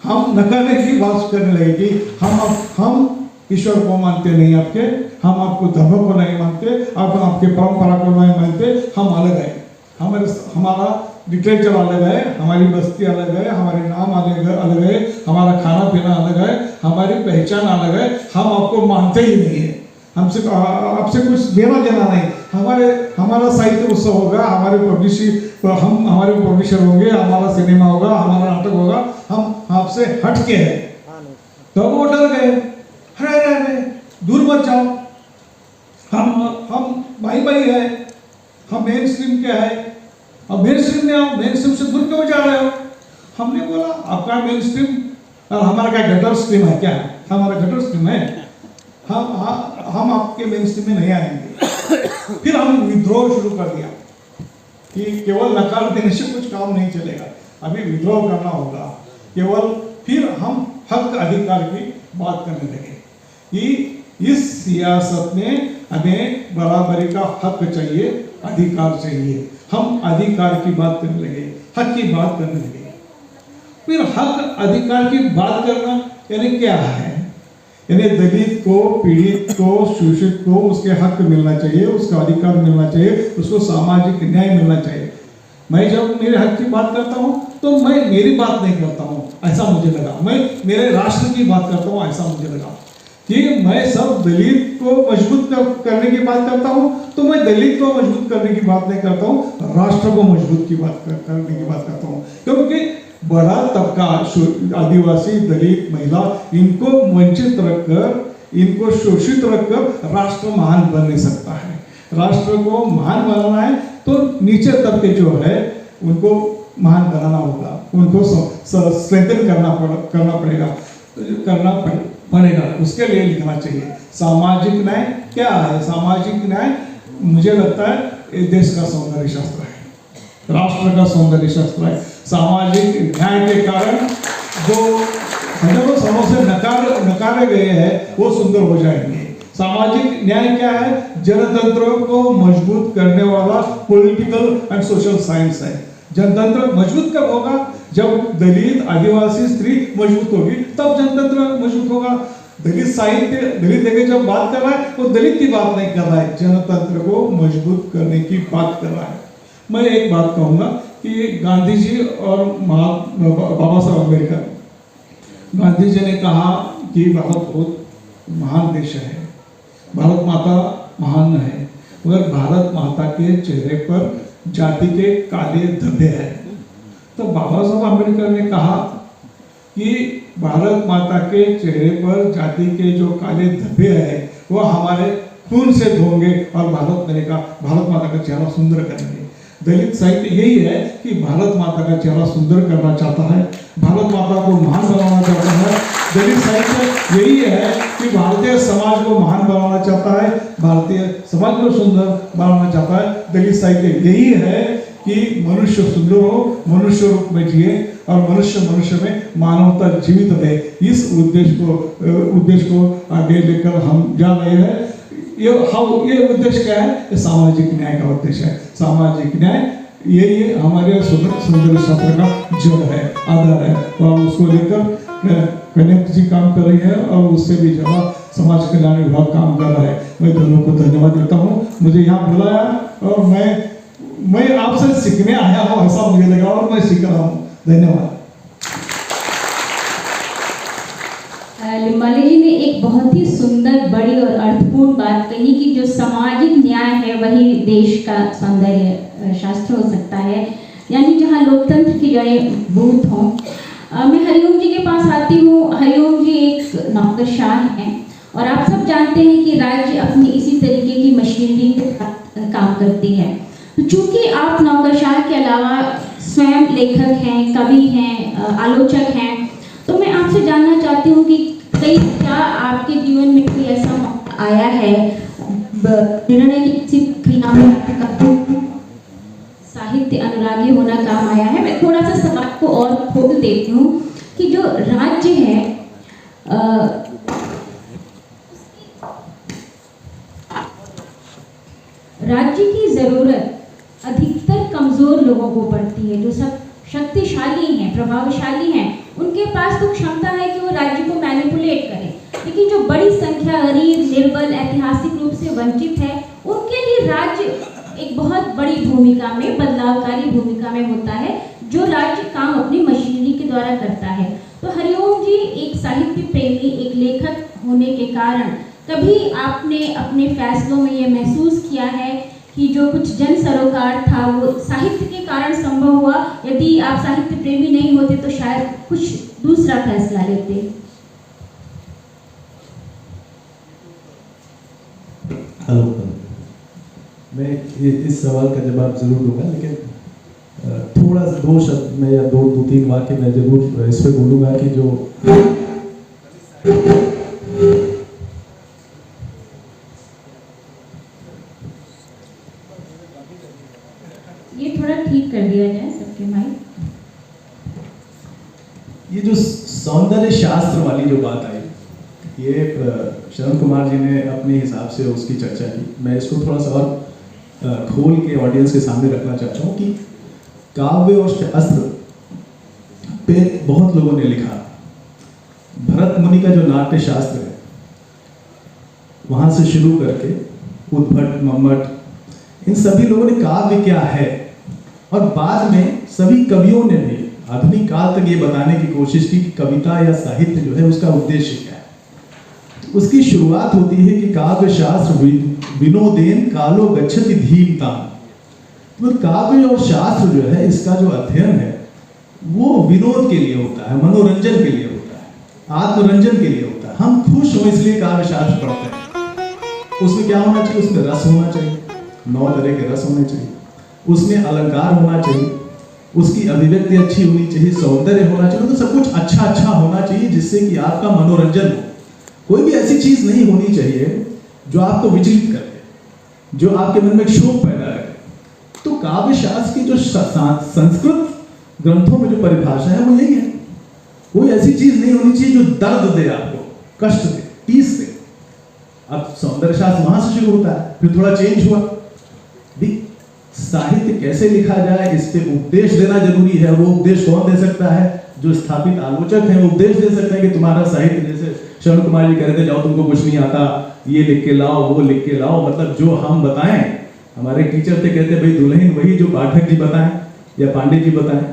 हम नकारने की बात करने लगे कि हम ईश्वर को मानते नहीं आपके, हम आपको धर्म को नहीं मानते, आप आपके परंपरा को नहीं मानते, हम अलग हैं। हमारा लिटरेचर अलग है, हमारी बस्ती अलग है, हमारे नाम अलग है, हमारा खाना पीना अलग है, हमारी पहचान अलग है। हम आपको मानते ही नहीं है, हमसे आपसे कुछ देना देना नहीं। हमारा साहित्य उत्सव होगा, हमारे पब्लिशर होंगे, हमारा सिनेमा होगा, हमारा नाटक होगा, हम आपसे हट के हैं। तो वो डर गए, अरे दूर मत जाओ, हम भाई भाई है, हम मेन स्ट्रीम के है, अब मेन स्ट्रीम में आओ, मेन स्ट्रीम से दूर क्यों जा रहे हो? हमने बोला आपका मेन स्ट्रीम और हमारा क्या गटर स्ट्रीम है क्या? हमारा गटर स्ट्रीम है, हम आपके मेन स्ट्रीम में नहीं आएंगे। फिर हम विद्रोह शुरू कर दिया कि केवल नकार देने से कुछ काम नहीं चलेगा, अभी विद्रोह करना होगा केवल। फिर हम हक अधिकार की बात करने लगे कि इस सियासत में हमें बराबरी का हक चाहिए, अधिकार चाहिए। हम अधिकार की बात करने लगे, हक की बात करने लगे। फिर हक अधिकार की बात करना यानी क्या है? यानी दलित को, पीड़ित को, शोषित को उसके हक मिलना चाहिए, उसका अधिकार मिलना चाहिए, उसको सामाजिक न्याय मिलना चाहिए। मैं जब मेरे हक की बात करता हूँ तो मैं मेरी बात नहीं करता हूँ, ऐसा मुझे लगा। मैं मेरे राष्ट्र की बात करता हूँ, ऐसा मुझे लगा कि मैं सब दलित को मजबूत करने की बात करता हूँ, तो मैं दलित को मजबूत करने की बात नहीं करता हूँ, राष्ट्र को मजबूत करने की बात करता हूँ। क्योंकि बड़ा तबका आदिवासी, दलित, महिला, इनको वंचित रखकर, इनको शोषित रखकर राष्ट्र महान बन नहीं सकता है। राष्ट्र को महान बनाना है तो नीचे तबके जो है उनको महान बनाना होगा, उनको स्ट्रेंथन करना पड़ेगा। उसके लिए लिखना चाहिए। सामाजिक न्याय क्या है? सामाजिक न्याय मुझे लगता है देश का सौंदर्य शास्त्र है, राष्ट्र का सौंदर्य शास्त्र है। सामाजिक न्याय के कारण जो हजारों सालों से नकारे गए हैं वो सुंदर हो जाएंगे। सामाजिक न्याय क्या है? जनतंत्र को मजबूत करने वाला पॉलिटिकल एंड सोशल साइंस है। जनतंत्र मजबूत कब होगा? जब दलित, आदिवासी, स्त्री मजबूत होगी तब जनतंत्र मजबूत होगा। दलित साहित्य, दलित लेके जब बात कर रहा है वो दलित की बात नहीं कर रहा है, जनतंत्र को मजबूत करने की बात कर रहा है। मैं एक बात कहूँगा कि गांधी जी और बाबा साहब अम्बेडकर, गांधी जी ने कहा कि भारत बहुत महान देश है, भारत माता महान है, मगर भारत माता के चेहरे पर जाति के काले धब्बे हैं। तो बाबा साहब अम्बेडकर ने कहा कि भारत माता के चेहरे पर जाति के जो काले धब्बे हैं वो हमारे खून से धोंगे और भारत माता का चेहरा सुंदर करेंगे। दलित साहित्य यही है कि भारत माता का चेहरा सुंदर करना चाहता है, भारत माता को महान बनाना चाहता है। दलित साहित्य यही है कि भारतीय समाज को महान बनाना चाहता है, भारतीय समाज को सुंदर बनाना चाहता है। दलित साहित्य यही है कि मनुष्य सुंदर हो, मनुष्य रूप में जिए और मनुष्य में मानवता जीवित रहे। इस उद्देश्य को आगे लेकर हम जा रहे हैं। ये उद्देश्य क्या है? ये सामाजिक न्याय का उद्देश्य है। सामाजिक न्याय ये हमारे सौंदर्य शास्त्र का जड़ है, आधार है, और उसको लेकर कनेक्ट जी काम कर रही है और उससे भी ज़्यादा समाज कल्याण विभाग काम कर रहा है। मैं दोनों को धन्यवाद देता हूँ, मुझे यहाँ बुलाया और मैं आपसे सीखने आया हूँ ऐसा मुझे लगा और मैं सीख रहा हूँ। धन्यवाद। लिम्बाले जी ने एक बहुत ही सुंदर, बड़ी और अर्थपूर्ण बात कही कि जो सामाजिक न्याय है वही देश का सौंदर्य शास्त्र हो सकता है, यानी जहाँ लोकतंत्र की जड़ें बूथ हों। मैं हरिओम जी के पास आती हूँ। हरिओम जी एक नौकरशाह हैं और आप सब जानते हैं कि राज्य अपनी इसी तरीके की मशीनरी के साथ काम करती है। तो चूँकि आप नौकरशाह के अलावा स्वयं लेखक हैं, कवि हैं, आलोचक हैं, तो मैं आपसे जानना चाहती हूँ कि क्या आपके जीवन में कोई ऐसा मौका आया है निर्णय की किसी क्रिया में आपका साहित्य अनुरागी होना काम आया है? मैं थोड़ा सा सवाल को और खोल देती हूँ कि जो राज्य है राज्य की जरूरत अधिकतर कमजोर लोगों को पड़ती है। जो सब शक्तिशाली हैं, प्रभावशाली हैं, उनके पास तो क्षमता है कि वो राज्य को मैनिपुलेट करें, लेकिन जो बड़ी संख्या गरीब, निर्बल, ऐतिहासिक रूप से वंचित है, उनके लिए राज्य एक बहुत बड़ी भूमिका में, बदलावकारी भूमिका में होता है, जो राज्य काम अपनी मशीनरी के द्वारा करता है। तो हरिओम जी एक साहित्य प्रेमी, एक लेखक होने के कारण कभी आपने अपने फैसलों में ये महसूस किया है कि जो कुछ जन सरोकार था वो साहित्य के कारण संभव हुआ? यदि आप साहित्य प्रेमी नहीं होते तो शायद कुछ दूसरा फैसला लेते। हेलो, मैं इस सवाल का जवाब जरूर दूंगा, लेकिन थोड़ा दो शब्द में या दो तीन वाक्य मैं जरूर इस पे बोलूंगा कि जो ये थोड़ा ठीक कर दिया जाए सबके माइक। ये जो सौंदर्य शास्त्र वाली जो बात आई, ये शरण कुमार जी ने अपने हिसाब से उसकी चर्चा की। मैं इसको थोड़ा सा और खोल के ऑडियंस के सामने रखना चाहता हूँ कि काव्य और शास्त्र पे बहुत लोगों ने लिखा। भरत मुनि का जो नाट्य शास्त्र है, वहां से शुरू करके उद्भट, मम्मट, इन सभी लोगों ने काव्य क्या है, और बाद में सभी कवियों ने भी आधुनिक काल तक ये बताने की कोशिश की कि कविता या साहित्य जो है उसका उद्देश्य क्या है। तो उसकी शुरुआत होती है कि काव्य शास्त्र विनोदेन कालो गच्छति धीमताम। तो काव्य और शास्त्र जो है, इसका जो अध्ययन है वो विनोद के लिए होता है, मनोरंजन के लिए होता है, आत्मरंजन के लिए होता है। हम खुश हो इसलिए काव्य शास्त्र पढ़ते हैं। उसमें क्या होना चाहिए? उसमें रस होना चाहिए, 9 तरह के रस होने चाहिए, उसमें अलंकार होना चाहिए, उसकी अभिव्यक्ति अच्छी होनी चाहिए, सौंदर्य होना चाहिए, तो सब कुछ अच्छा होना चाहिए जिससे कि आपका मनोरंजन हो। कोई भी ऐसी चीज नहीं होनी चाहिए जो आपको विचलित करे, जो आपके मन में शोक पैदा करे। तो काव्य शास्त्र की जो संस्कृत ग्रंथों में जो परिभाषा है वो यही है। कोई ऐसी चीज नहीं होनी चाहिए जो दर्द दे, आपको कष्ट दे, टीस दे। अब सौंदर्य शास्त्र वहां से शुरू होता है, फिर थोड़ा चेंज हुआ। साहित्य कैसे लिखा जाए, इस पे उपदेश देना जरूरी है। वो उपदेश कौन दे सकता है? जो स्थापित आलोचक हैं, वो उपदेश दे सकते हैं कि तुम्हारा साहित्य, जैसे शरण कुमार जी कह रहे थे, जाओ तुमको कुछ नहीं आता, ये लिख के लाओ, वो लिख के लाओ। मतलब जो हम बताएं, हमारे टीचर थे, कहते भाई दुल्हन वही जो पाठक जी बताएं या पांडे जी बताएं,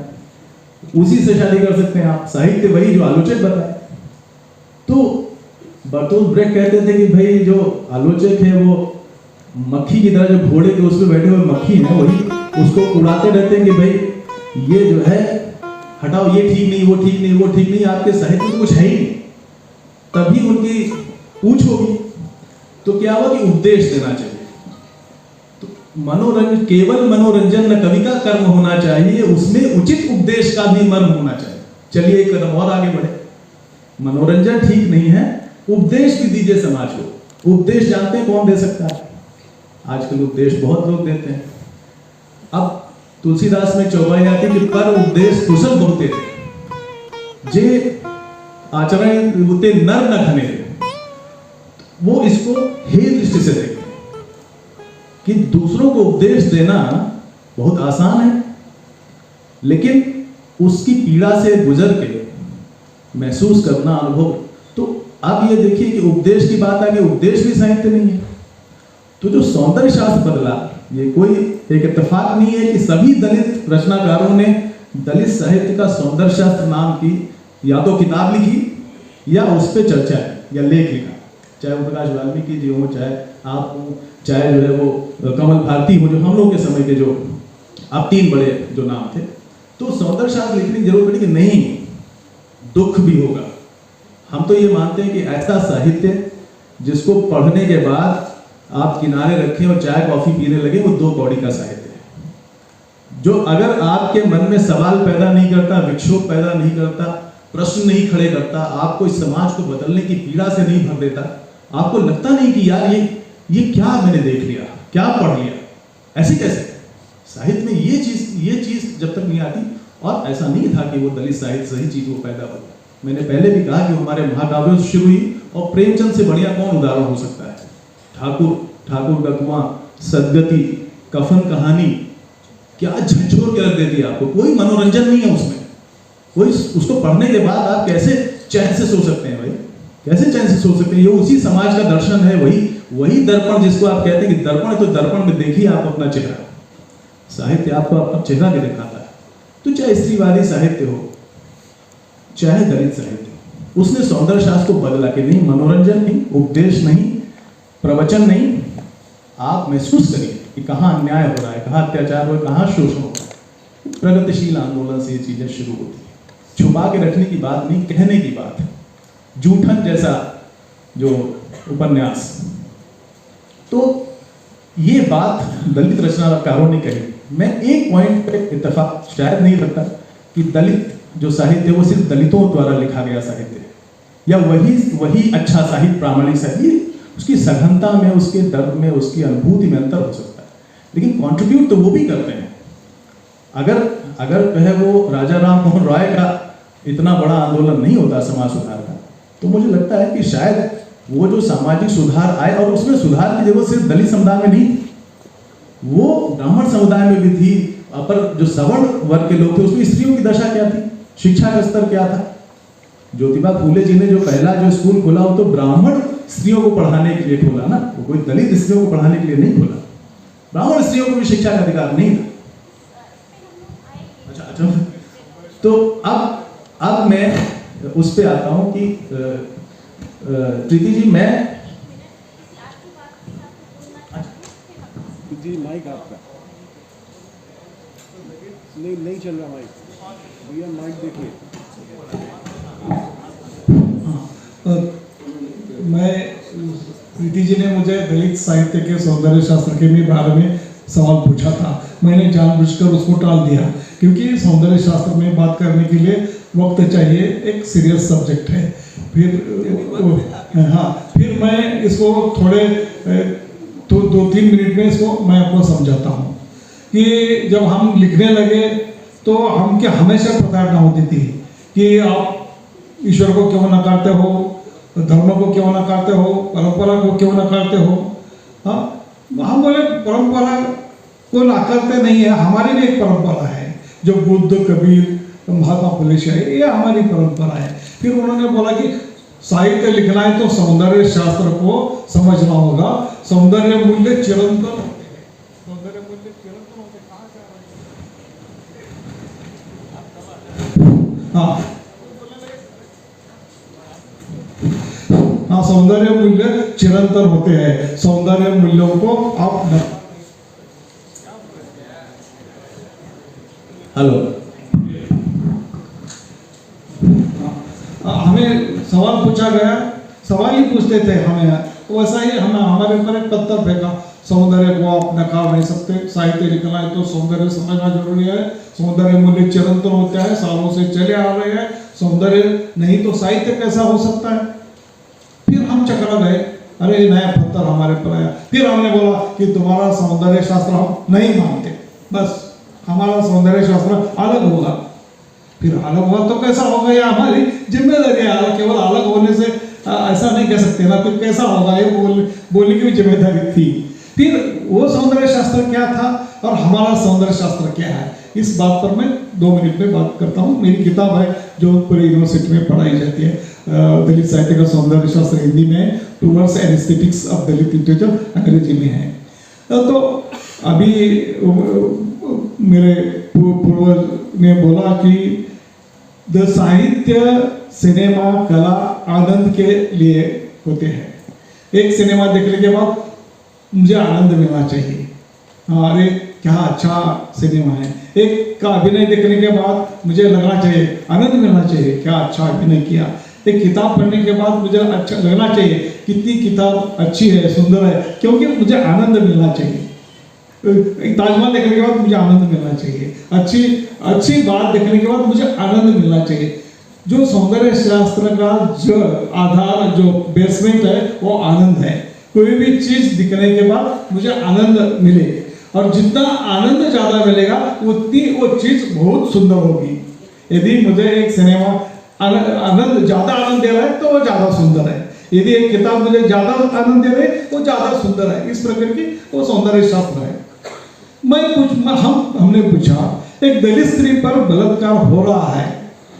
उसी से शादी कर सकते हैं आप। साहित्य वही जो आलोचक बताएं। तो बर्तोल्ट ब्रेक्ट कहते थे कि भाई जो आलोचक है वो मक्खी की तरह, जो घोड़े के उस पर बैठे हुए मक्खी है, वही उसको उड़ाते रहते हैं कि भाई ये जो है हटाओ, ये ठीक नहीं, वो ठीक नहीं, वो ठीक नहीं, आपके साहित्य में कुछ है ही नहीं। तभी उनकी पूछ होगी। तो क्या हुआ कि उपदेश देना चाहिए। तो मनोरंजन, केवल मनोरंजन न कवि का कर्म होना चाहिए, उसमें उचित उपदेश का भी मर्म होना चाहिए। चलिए एक कदम और आगे बढ़े। मनोरंजन ठीक नहीं है, उपदेश भी दीजिए समाज को। उपदेश जानते हैं कौन दे सकता है? आजकल उपदेश बहुत लोग देते हैं। अब तुलसीदास में चौपाई आती कि पर उपदेश कुशल बहुते जे आचरण होते नर न घने। वो इसको हे दृष्टि से देखते हैं कि दूसरों को उपदेश देना बहुत आसान है, लेकिन उसकी पीड़ा से गुजर के महसूस करना, अनुभव। तो अब ये देखिए कि उपदेश की बात आ गई, उपदेश भी साहित्य नहीं है। तो जो सौंदर्य शास्त्र बदला, ये कोई एक इत्तेफाक नहीं है कि सभी दलित रचनाकारों ने दलित साहित्य का सौंदर्य शास्त्र नाम की या तो किताब लिखी या उस पर चर्चा या लेख लिखा। चाहे प्रकाश वाल्मीकि जी हो, चाहे आप हो, चाहे जो है वो कमल भारती हो, जो हम लोग के समय के जो अब 3 बड़े जो नाम थे। तो सौंदर्य शास्त्र लिखने की जरूरत पड़ी कि नहीं, दुख भी होगा। हम तो ये मानते हैं कि ऐसा साहित्य जिसको पढ़ने के बाद आप किनारे रखें और चाय कॉफी पीने लगे, वो 2 कौड़ी का साहित्य है। जो अगर आपके मन में सवाल पैदा नहीं करता, विक्षोभ पैदा नहीं करता, प्रश्न नहीं खड़े करता, आपको इस समाज को बदलने की पीड़ा से नहीं भर देता, आपको लगता नहीं कि यार ये क्या मैंने देख लिया, क्या पढ़ लिया, ऐसे कैसे? साहित्य में ये चीज जब तक नहीं आती। और ऐसा नहीं था कि वो दलित साहित्य सही चीज वो पैदा हो। मैंने पहले भी कहा कि हमारे महाकाव्यों से शुरू हुई, और प्रेमचंद से बढ़िया कौन उदाहरण हो सकता है? ठाकुर का कुआं, सदगति, कफन कहानी, क्या झंझोर के रख देती है आपको। कोई मनोरंजन नहीं है उसमें। कोई उसको पढ़ने के बाद आप कैसे चैन से सो सकते हैं भाई? कैसे चैन से सो सकते हैं? ये उसी समाज का दर्शन है, वही दर्पण जिसको आप कहते हैं कि दर्पण है, तो दर्पण में देखिए आप अपना चेहरा। साहित्य आपको अपना चेहरा भी दिखाता है। तो चाहे स्त्रीवादी साहित्य हो, चाहे दलित साहित्य हो, उसने सौंदर्य शास्त्र को बदला कि नहीं, मनोरंजन नहीं, उपदेश नहीं, प्रवचन नहीं, आप महसूस करिए कि कहाँ अन्याय हो रहा है, कहाँ अत्याचार हो रहा है, कहाँ शोषण हो रहा है। प्रगतिशील आंदोलन से ये चीजें शुरू होती है। छुपा के रखने की बात नहीं, कहने की बात है। जूठन जैसा जो उपन्यास, तो ये बात दलित रचनाकारों ने कही। मैं एक पॉइंट पे इत्तेफाक शायद नहीं रखता कि दलित जो साहित्य वो सिर्फ दलितों द्वारा लिखा गया साहित्य है, या वही अच्छा साहित्य, प्रामाणिक साहित्य। उसकी सघनता में, उसके दर्द में, उसकी अनुभूति में अंतर हो सकता है, लेकिन कंट्रीब्यूट तो वो भी करते हैं। अगर कहे वो राजा राम मोहन रॉय का इतना बड़ा आंदोलन नहीं होता समाज सुधार का, तो मुझे लगता है कि शायद वो जो सामाजिक सुधार आए, और उसमें सुधार की जरूरत सिर्फ दलित समुदाय में नहीं, वो ब्राह्मण समुदाय में भी थी। अपर जो सवर्ण वर्ग के लोग थे, उसमें स्त्रियों की दशा क्या थी, शिक्षा का स्तर क्या था। ज्योतिबा फूले जी ने जो पहला जो स्कूल खोला, वो तो ब्राह्मण स्त्रियों को पढ़ाने के लिए खोला ना, वो कोई दलित स्त्रियों को पढ़ाने के लिए नहीं खोला। ब्राह्मण स्त्रियों को भी शिक्षा का अधिकार नहीं था। अच्छा, तो अब मैं उस पे आता हूं कि प्रीति जी, मैं जी माइक आपका नहीं चल रहा माइक, भैया माइक देखिए। मैं प्रीति जी ने मुझे दलित साहित्य के सौंदर्य शास्त्र के भी बारे में सवाल पूछा था। मैंने जानबूझकर उसको टाल दिया, क्योंकि सौंदर्य शास्त्र में बात करने के लिए वक्त चाहिए, एक सीरियस सब्जेक्ट है। फिर मैं इसको थोड़े तो 2-3 मिनट में इसको मैं आपको समझाता हूँ कि जब हम लिखने लगे तो हम क्या हमेशा प्रताड़ना होती थी कि आप ईश्वर को क्यों नकारते हो, धर्म को क्यों नकारते हो, परंपरा को क्यों नकारते हो। हाँ, हम बोले परंपरा को नकारते नहीं है, हमारी भी एक परंपरा है, जो बुद्ध, कबीर, महात्मा फुले से है, ये हमारी परंपरा है। फिर उन्होंने बोला कि साहित्य लिखना है तो सौंदर्य शास्त्र को समझना होगा। सौंदर्य मूल्य चिरंतन, सौंदर्य मूल्य चिरंतन होते कहाँ से हाँ, सौंदर्य मूल्य चिरंतन होते हैं। सौंदर्य मूल्यों को आप हेलो, हमें सवाल पूछा गया, सवाल ही पूछते थे हमें, वैसा ही हमारे ऊपर एक पत्थर फेंका। सौंदर्य को आप नकार नहीं सकते, साहित्य लिखना है तो सौंदर्य समझना जरूरी है। सौंदर्य मूल्य चिरंतन होता है, सालों से चले आ रहे हैं। सौंदर्य नहीं तो साहित्य कैसा हो सकता है। फिर हम चकरा गए, अरे नया पत्थर हमारे पर आया। फिर हमने बोला कि तुम्हारा सौंदर्य शास्त्र हम नहीं मानते, बस हमारा सौंदर्य शास्त्र अलग होगा। फिर अलग हुआ तो कैसा होगा, ये हमारी जिम्मेदारी है। केवल अलग होने से ऐसा नहीं कह सकते ना, फिर कैसा होगा, ये बोलने की भी जिम्मेदारी थी। फिर वो सौंदर्य शास्त्र क्या था और हमारा सौंदर्य शास्त्र क्या है, इस बात पर मैं 2 मिनट में बात करता हूँ। मेरी किताब है जो पूरी यूनिवर्सिटी में पढ़ाई जाती है, दलित साहित्य का सौंदर्य शास्त्र हिंदी में, towards and aesthetics of Dalit literature अंग्रेजी में है। तो अभी मेरे पूर्वज ने बोला कि द साहित्य, सिनेमा, कला आनंद के लिए होते हैं। एक सिनेमा देखने के बाद मुझे आनंद मिलना चाहिए, हाँ अरे क्या अच्छा सिनेमा है। एक का अभिनय देखने के बाद मुझे लगना चाहिए, आनंद मिलना चाहिए, क्या अच्छा अभिनय किया। एक किताब पढ़ने के बाद मुझे अच्छा लगना चाहिए, कितनी किताब अच्छी है, सुंदर है, क्योंकि मुझे आनंद मिलना चाहिए। ताजमहल देखने के बाद मुझे आनंद मिलना चाहिए, अच्छी बात देखने के बाद मुझे आनंद मिलना चाहिए। जो सौंदर्य शास्त्र का जो आधार, जो बेसमेंट है, वो आनंद है। कोई भी चीज दिखने के बाद मुझे आनंद मिले, और जितना आनंद ज्यादा मिलेगा उतनी वो चीज बहुत सुंदर होगी। यदि मुझे एक सिनेमा आनंद ज्यादा आनंद दे रहा है तो वो ज्यादा सुंदर है। यदि एक किताब मुझे ज्यादा आनंद दे रही है वो ज्यादा सुंदर है। इस प्रकार की वो सौंदर्य शास्त्र है। हमने पूछा, एक दलित स्त्री पर बलात्कार हो रहा है,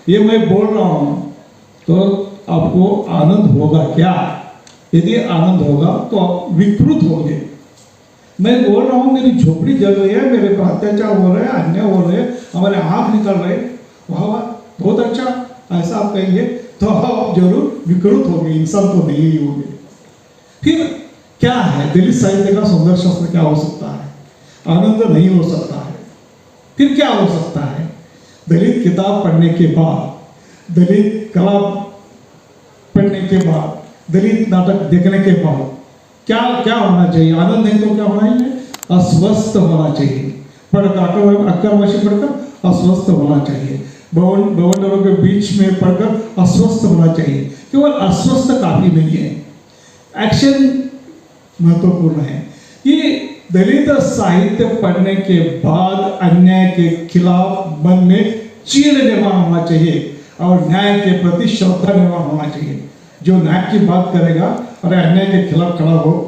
ये मैं बोल रहा हूं, तो आपको आनंद होगा क्या? यदि आनंद होगा तो आप विकृत होंगे। मैं बोल रहा हूँ मेरी झोपड़ी जल रही है, मेरे पर अत्याचार हो रहे हैं, अन्याय हो रहे हैं, हमारे आँख निकल रहे, वाह वाह बहुत अच्छा, ऐसा आप कहेंगे तो आप जरूर विकृत होंगे, इंसान तो नहीं ही होंगे। फिर क्या है, दलित साहित्य का सौंदर्य शास्त्र क्या हो सकता है? आनंद नहीं हो सकता है। फिर क्या हो सकता है? दलित किताब पढ़ने के बाद, दलित कला पढ़ने के बाद, दलित नाटक देखने के बाद क्या क्या होना चाहिए? आनंद नहीं तो क्या होना चाहिए? अस्वस्थ होना चाहिए। पढ़कर अक्करवाशी पढ़कर अस्वस्थ होना चाहिए। बवंडरों के बीच में पढ़कर अस्वस्थ होना चाहिए। केवल अस्वस्थ काफी नहीं है, एक्शन महत्वपूर्ण है। ये दलित साहित्य पढ़ने के बाद अन्याय के खिलाफ मन में चीड़ निर्माण होना चाहिए और न्याय के प्रति श्रद्धा निर्माण होना चाहिए। जो न्याय की बात करेगा और अन्याय के खिलाफ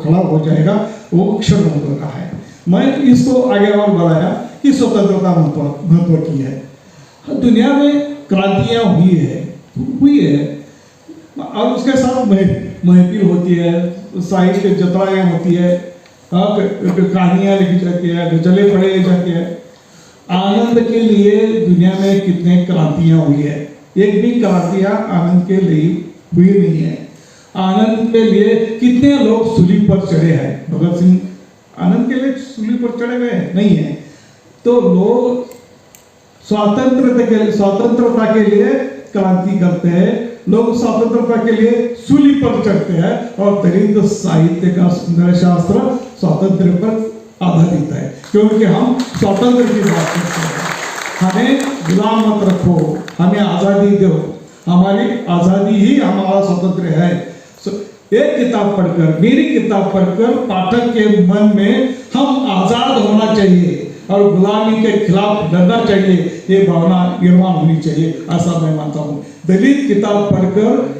खड़ा हो जाएगा, वो क्षण महत्व का है। मैं इसको आगे और बढ़ाया कि स्वतंत्रता महत्व की है। दुनिया में क्रांतियाँ हुई है और उसके साथ महफिल होती है, साहित्य जत्राएँ होती है, कहानियाँ लिखी जाती है, गजलें पढ़ी जाती है। आनंद के लिए दुनिया में कितने क्रांतियाँ हुई है, एक भी क्रांतियाँ आनंद के लिए हुई नहीं है। आनंद के लिए कितने लोग सूली पर चढ़े हैं? भगत सिंह आनंद के लिए सूली पर चढ़े गए नहीं है। तो लोग स्वतंत्रता के लिए क्रांति करते हैं, लोग स्वतंत्रता के लिए सूली पर चढ़ते हैं। और दलित साहित्य का सुंदर शास्त्र स्वातंत्र्य पर आधारित है, क्योंकि हम स्वतंत्र की बात करते हैं। हमें गुलाम मत रखो, हमें आज़ादी दो, हमारी आज़ादी ही हमारा स्वतंत्र है। एक किताब पढ़कर, मेरी किताब पढ़कर पाठक के मन में हम आज़ाद होना चाहिए और गुलामी के खिलाफ लड़ना चाहिए, ये भावना निर्माण होनी चाहिए, ऐसा मैं मानता हूँ। दलित किताब पढ़कर,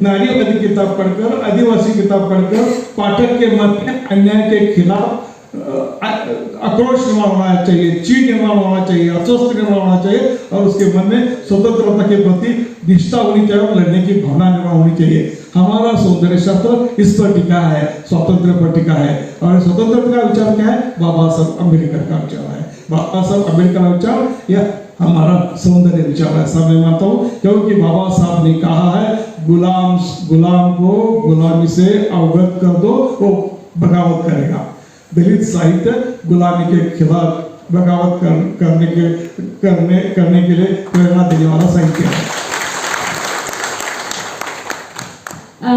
नारीवादी किताब पढ़कर, आदिवासी किताब पढ़कर पाठक के मन में अन्याय के खिलाफ आक्रोश निर्माण होना चाहिए, चीड़ निर्माण होना चाहिए, अस्वस्थ निर्माण होना चाहिए और उसके मन में स्वतंत्रता के प्रति निष्ठा होनी चाहिए और लड़ने की भावना निर्माण होनी चाहिए। हमारा सौंदर्य शास्त्र इस पर टिका है, स्वातंत्र्य पर टिका है। और स्वतंत्रता का विचार क्या है? बाबा साहब अम्बेडकर का विचार है। बाबा साहब अम्बेडकर का विचार या हमारा सौंदर्य विचार है, ऐसा मैं मानता हूँ। क्योंकि बाबा साहब ने कहा है, गुलाम को गुलामी से अवगत कर दो, वो बगावत करेगा। दलित साहित्य गुलामी के खिलाफ बगावत करने के लिए प्रेरणा देने वाला साहित्य है।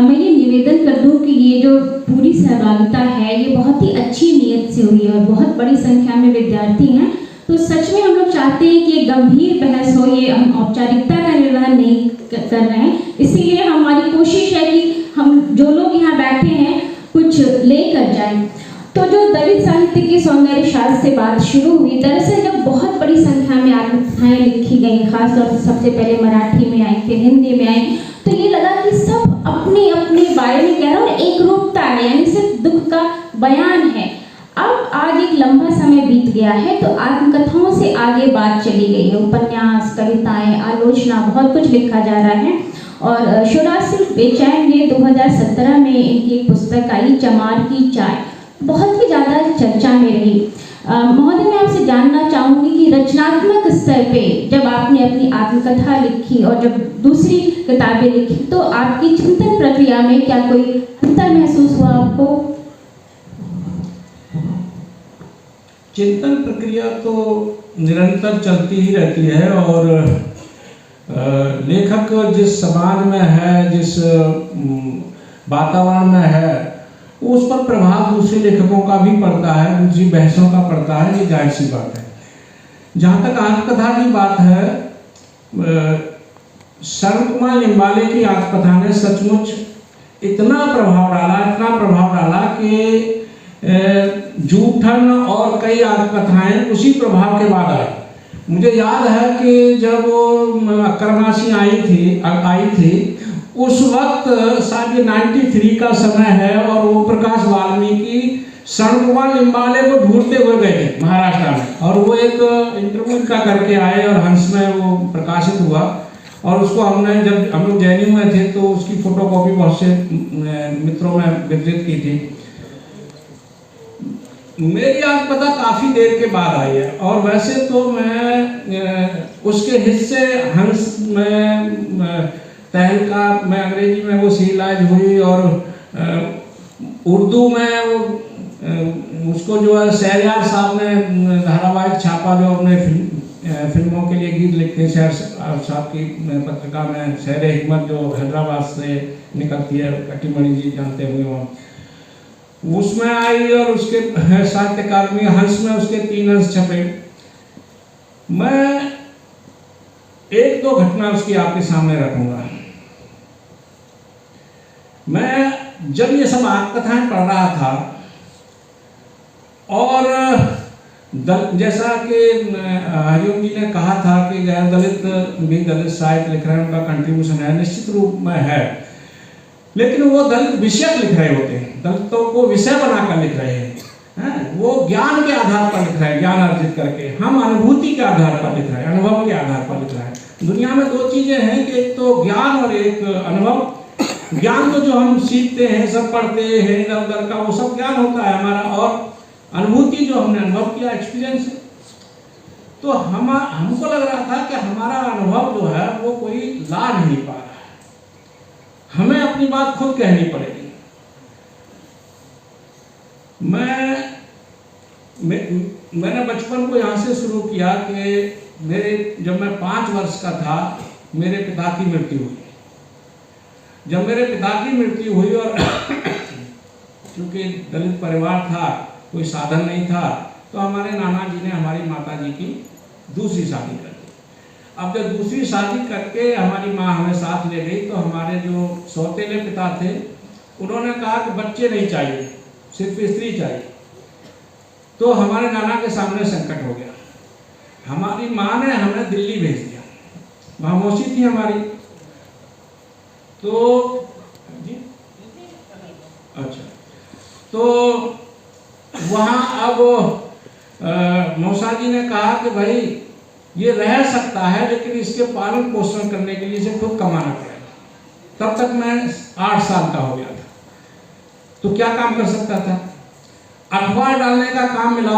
मैं ये निवेदन कर दूं कि ये जो पूरी सहभागिता है ये बहुत ही अच्छी नीयत से हुई है और बहुत बड़ी संख्या में विद्यार्थी हैं। तो सच में हम लोग चाहते हैं कि गंभीर बहस हो, ये हम औपचारिकता का निर्वहन नहीं कर रहे हैं। इसीलिए हमारी कोशिश है कि हम जो लोग यहाँ बैठे हैं कुछ लेकर जाएं। तो जो दलित साहित्य के सौंदर्य शास्त्र से बात शुरू हुई, दरअसल जब बहुत बड़ी संख्या में आत्मकथाएं लिखी गई, खासतौर से सबसे पहले मराठी में आई, फिर हिंदी में आई, तो ये लगा कि सब अपने अपने बारे में कह रहे हैं और एक रूपता है, यानी सिर्फ दुख का बयान है। अब आज एक लंबा समय बीत गया है तो आत्मकथाओं से आगे बात चली गई है। उपन्यास, कविताएं, आलोचना, बहुत कुछ लिखा जा रहा है। और शिवराज सिंह बेचैन ने 2017 में इनकी एक पुस्तक आई, चमार की चाय, बहुत ही ज़्यादा चर्चा में रही। महोदय, मैं आपसे जानना चाहूँगी कि रचनात्मक स्तर पे जब आपने अपनी आत्मकथा लिखी और जब दूसरी किताबें लिखी, तो आपकी चिंतन प्रक्रिया में क्या कोई अंतर महसूस हुआ आपको? चिंतन प्रक्रिया तो निरंतर चलती ही रहती है और लेखक जिस समाज में है, जिस वातावरण में है, उस पर प्रभाव दूसरे लेखकों का भी पड़ता है, दूसरी बहसों का पड़ता है, ये जाहिर सी बात है। जहाँ तक आत्मकथा की बात है, शरण कुमार लिम्बाले की आत्मकथा ने सचमुच इतना प्रभाव डाला कि जूठन और कई आत्मकथाएं उसी प्रभाव के बाद आई। मुझे याद है कि जब अक्करवासी आई थी उस वक्त शायद ये 93 का समय है और ओम प्रकाश वाल्मीकि शरण कुमार लिम्बाले को ढूंढते हुए गए थे महाराष्ट्र में, और वो एक इंटरव्यू का करके आए और हंस में वो प्रकाशित हुआ। और उसको हमने, जब हम लोग जेएनयू में थे तो उसकी फोटोकॉपी बहुत से मित्रों में वितरित की थी। मेरी आज पता काफ़ी देर के बाद आई है, और वैसे तो मैं उसके हिस्से हंस में तहलका में अंग्रेजी में वो सीलाज हुई, और उर्दू में वो उसको जो है शहरयार साहब ने धारावाहिक छापा, जो अपने फिल्मों के लिए गीत लिखते हैं, शहर साहब की पत्रिका में, शहर हिकमत जो हैदराबाद से निकलती है, कटिमणि जी जानते हुए वहाँ, उसमें आई, और उसके साहित्य अकादमी हंस में उसके 3 अंश छपे। मैं 1-2 घटना उसकी आपके सामने रखूंगा। मैं जब ये सब आत्मकथाएं पढ़ रहा था, और जैसा कि हरिओम जी ने कहा था कि गैर दलित भी दलित साहित्य लिख रहे हैं, उनका कंट्रीब्यूशन है, निश्चित रूप में है, लेकिन वो दलित विषय लिख रहे होते हैं, दलितों को विषय बनाकर लिख रहे हैं, वो ज्ञान के आधार पर लिख रहे हैं, ज्ञान अर्जित करके। हम अनुभूति के आधार पर लिख रहे हैं, अनुभव के आधार पर लिख रहे हैं। दुनिया में 2 चीजें हैं कि एक तो ज्ञान और एक अनुभव। ज्ञान तो जो हम सीखते हैं, सब पढ़ते हैं इधर उधर का, वो सब ज्ञान होता है हमारा, और अनुभूति जो हमने अनुभव किया, एक्सपीरियंस। तो हमको लग रहा था कि हमारा अनुभव जो है वो कोई ला नहीं पा रहा है, हमें अपनी बात खुद कहनी पड़ेगी। मैंने बचपन को यहाँ से शुरू किया कि जब मैं 5 वर्ष का था, मेरे पिता की मृत्यु हुई। जब मेरे पिता की मृत्यु हुई, और चूंकि दलित परिवार था, कोई साधन नहीं था, तो हमारे नाना जी ने हमारी माता जी की दूसरी शादी कर दी। अब जब दूसरी शादी करके हमारी माँ हमें साथ ले गई, तो हमारे जो सौतेले पिता थे, उन्होंने कहा कि बच्चे नहीं चाहिए, सिर्फ स्त्री चाहिए। तो हमारे नाना के सामने संकट हो गया। हमारी माँ ने हमें दिल्ली भेज दिया, वहाँ मौसी थी हमारी। तो जी अच्छा, तो वहाँ अब मौसा जी ने कहा कि भाई ये रह सकता है, लेकिन इसके पालन पोषण करने के लिए इसे खुद कमाना पड़ेगा। तब तक मैं 8 साल का हो गया था, तो क्या काम कर सकता था? अखबार डालने का काम मिला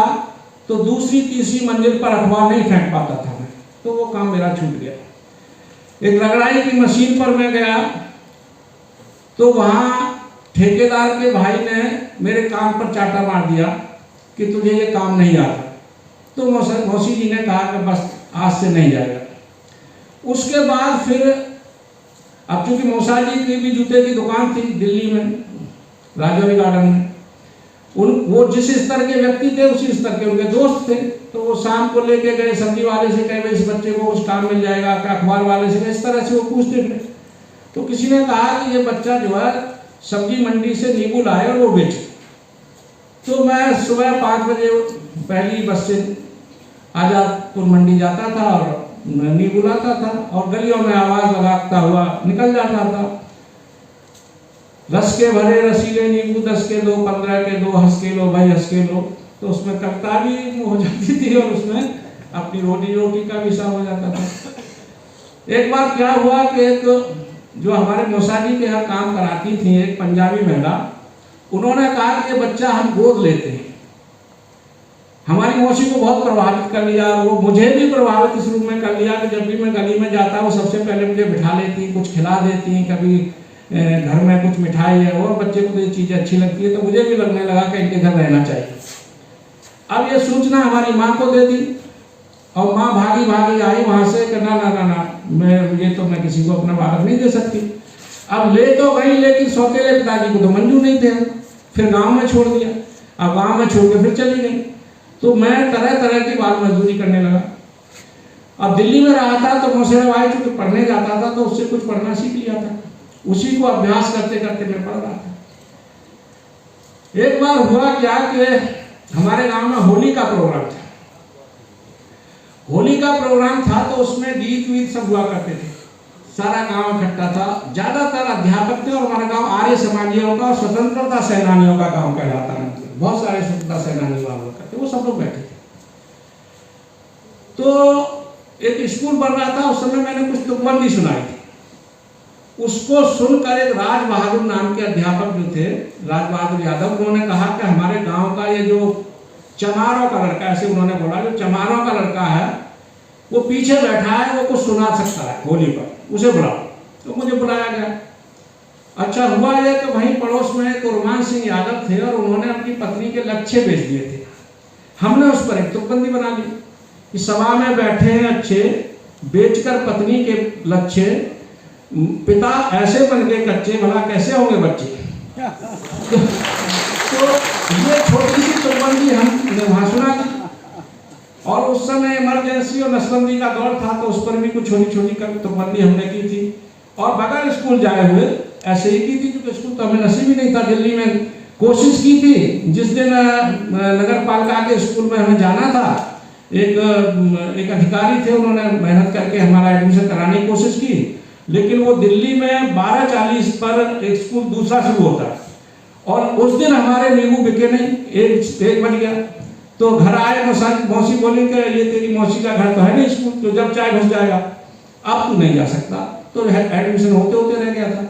तो दूसरी तीसरी मंजिल पर अखबार नहीं फेंक पाता था मैं, तो वो काम मेरा छूट गया। एक रगड़ाई की मशीन पर मैं गया, तो वहाँ ठेकेदार के भाई ने मेरे कान पर चाटा मार दिया कि तुझे ये काम नहीं आता। तो मौसी जी ने कहा कि बस आज से नहीं जाएगा। उसके बाद फिर, अब चूंकि मौसा जी की भी जूते की दुकान थी दिल्ली में, राजौरी गार्डन में, वो जिस स्तर के व्यक्ति थे उसी स्तर के उनके दोस्त थे। तो वो शाम को लेके गए, सब्जी वाले से कहे इस बच्चे को कुछ काम मिल जाएगा, अखबार वाले से, इस तरह से वो पूछते थे। तो किसी ने कहा कि ये बच्चा जो है सब्जी मंडी से नींबू लाए और वो बेचे। तो मैं सुबह 5 बजे पहली बस से आजादपुर मंडी जाता था और नींबू लाता था, और गलियों में आवाज लगाता हुआ निकल जाता था। रस के भरे रसीले नींबू 10 के 2, 15 के 2, हंस के लो भाई हंस के लो। तो उसमें कविता भी हो जाती थी और उसमें अपनी रोटी का भी सब हो जाता था। एक बार क्या हुआ कि एक जो हमारे मौसा जी के यहाँ काम कराती थी, एक पंजाबी महिला, उन्होंने कहा कि ये बच्चा हम गोद लेते हैं। हमारी मौसी को बहुत प्रभावित कर लिया, वो मुझे भी प्रभावित इस रूप में कर लिया कि जब भी मैं गली में जाता वो सबसे पहले मुझे बिठा लेती, कुछ खिला देती, कभी घर में कुछ मिठाई है, और बच्चे को तो ये चीज़ें अच्छी लगती है, तो मुझे भी लगने लगा कि इनके घर रहना चाहिए। अब ये सूचना हमारी माँ को दे दी, और माँ भागी भागी आई वहाँ से कि ना ना ना ना, मैं किसी को अपना बालक नहीं दे सकती। अब ले तो गई, लेकिन सौतेले पिताजी को तो मंजूर नहीं थे। फिर गांव में छोड़ दिया। अब गांव में छोड़ के फिर चली गई। तो मैं तरह तरह की बाल मजदूरी करने लगा। अब दिल्ली में रहा था तो मोसेरा भाई चूंकि पढ़ने जाता था, तो उससे कुछ पढ़ना सीख लिया था, उसी को अभ्यास करते करते मैं पढ़ रहा था। एक बार हुआ क्या कि हमारे गांव में होली का प्रोग्राम था। होली का प्रोग्राम था तो उसमें गीत वीत सब हुआ करते थे, सारा गांव इकट्ठा था। ज्यादातर अध्यापक थे, और हमारा गांव आर्य समाजियों का, स्वतंत्रता सेनानियों का गांव कहलाता है। बहुत सारे स्वतंत्रता सेनानी वहां हुआ करते, वो सब लोग बैठे थे। तो एक स्कूल बन रहा था, उस समय मैंने कुछ तुकबंदी सुनाई थी। उसको सुनकर एक राज बहादुर नाम के अध्यापक जो थे, राज बहादुर यादव, उन्होंने कहा कि हमारे गांव का ये जो चमारों का लड़का, ऐसे उन्होंने बोला, जो चमारों का लड़का है वो पीछे बैठा है, वो कुछ सुना सकता है होली पर, उसे बुलाओ। तो मुझे बुलाया गया। अच्छा हुआ यह कि वहीं पड़ोस में एक उर्मान सिंह यादव थे और उन्होंने अपनी पत्नी के लच्छे बेच दिए थे। हमने उस पर एक तुकबंदी बना ली कि सभा में बैठे हैं अच्छे, बेचकर पत्नी के लच्छे, पिता ऐसे बन गए कच्चे, भला कैसे होंगे बच्चे। तो ये छोटी सी तुकबंदी हमने वहां सुना दी। और उस समय इमरजेंसी और नसबंदी का दौर था, तो उस पर भी कुछ छोटी छोटी तुकबंदी हमने की थी। और बगैर स्कूल जाए हुए ऐसे ही की थी, क्योंकि स्कूल तो हमें नसीब ही नहीं था। दिल्ली में कोशिश की थी, जिस दिन नगर पालिका के स्कूल में हमें जाना था, एक अधिकारी थे, उन्होंने मेहनत करके हमारा एडमिशन कराने की कोशिश की, लेकिन वो दिल्ली में 12:40 पर एक स्कूल दूसरा शुरू होता है, और उस दिन हमारे नींबू बिके नहीं, एक बज गया। तो घर आए, मौसी बोली कि ये तेरी मौसी का घर तो है नहीं स्कूल, तो जब चाय घुस जाएगा, अब तू नहीं जा सकता। तो एडमिशन होते होते रह गया था।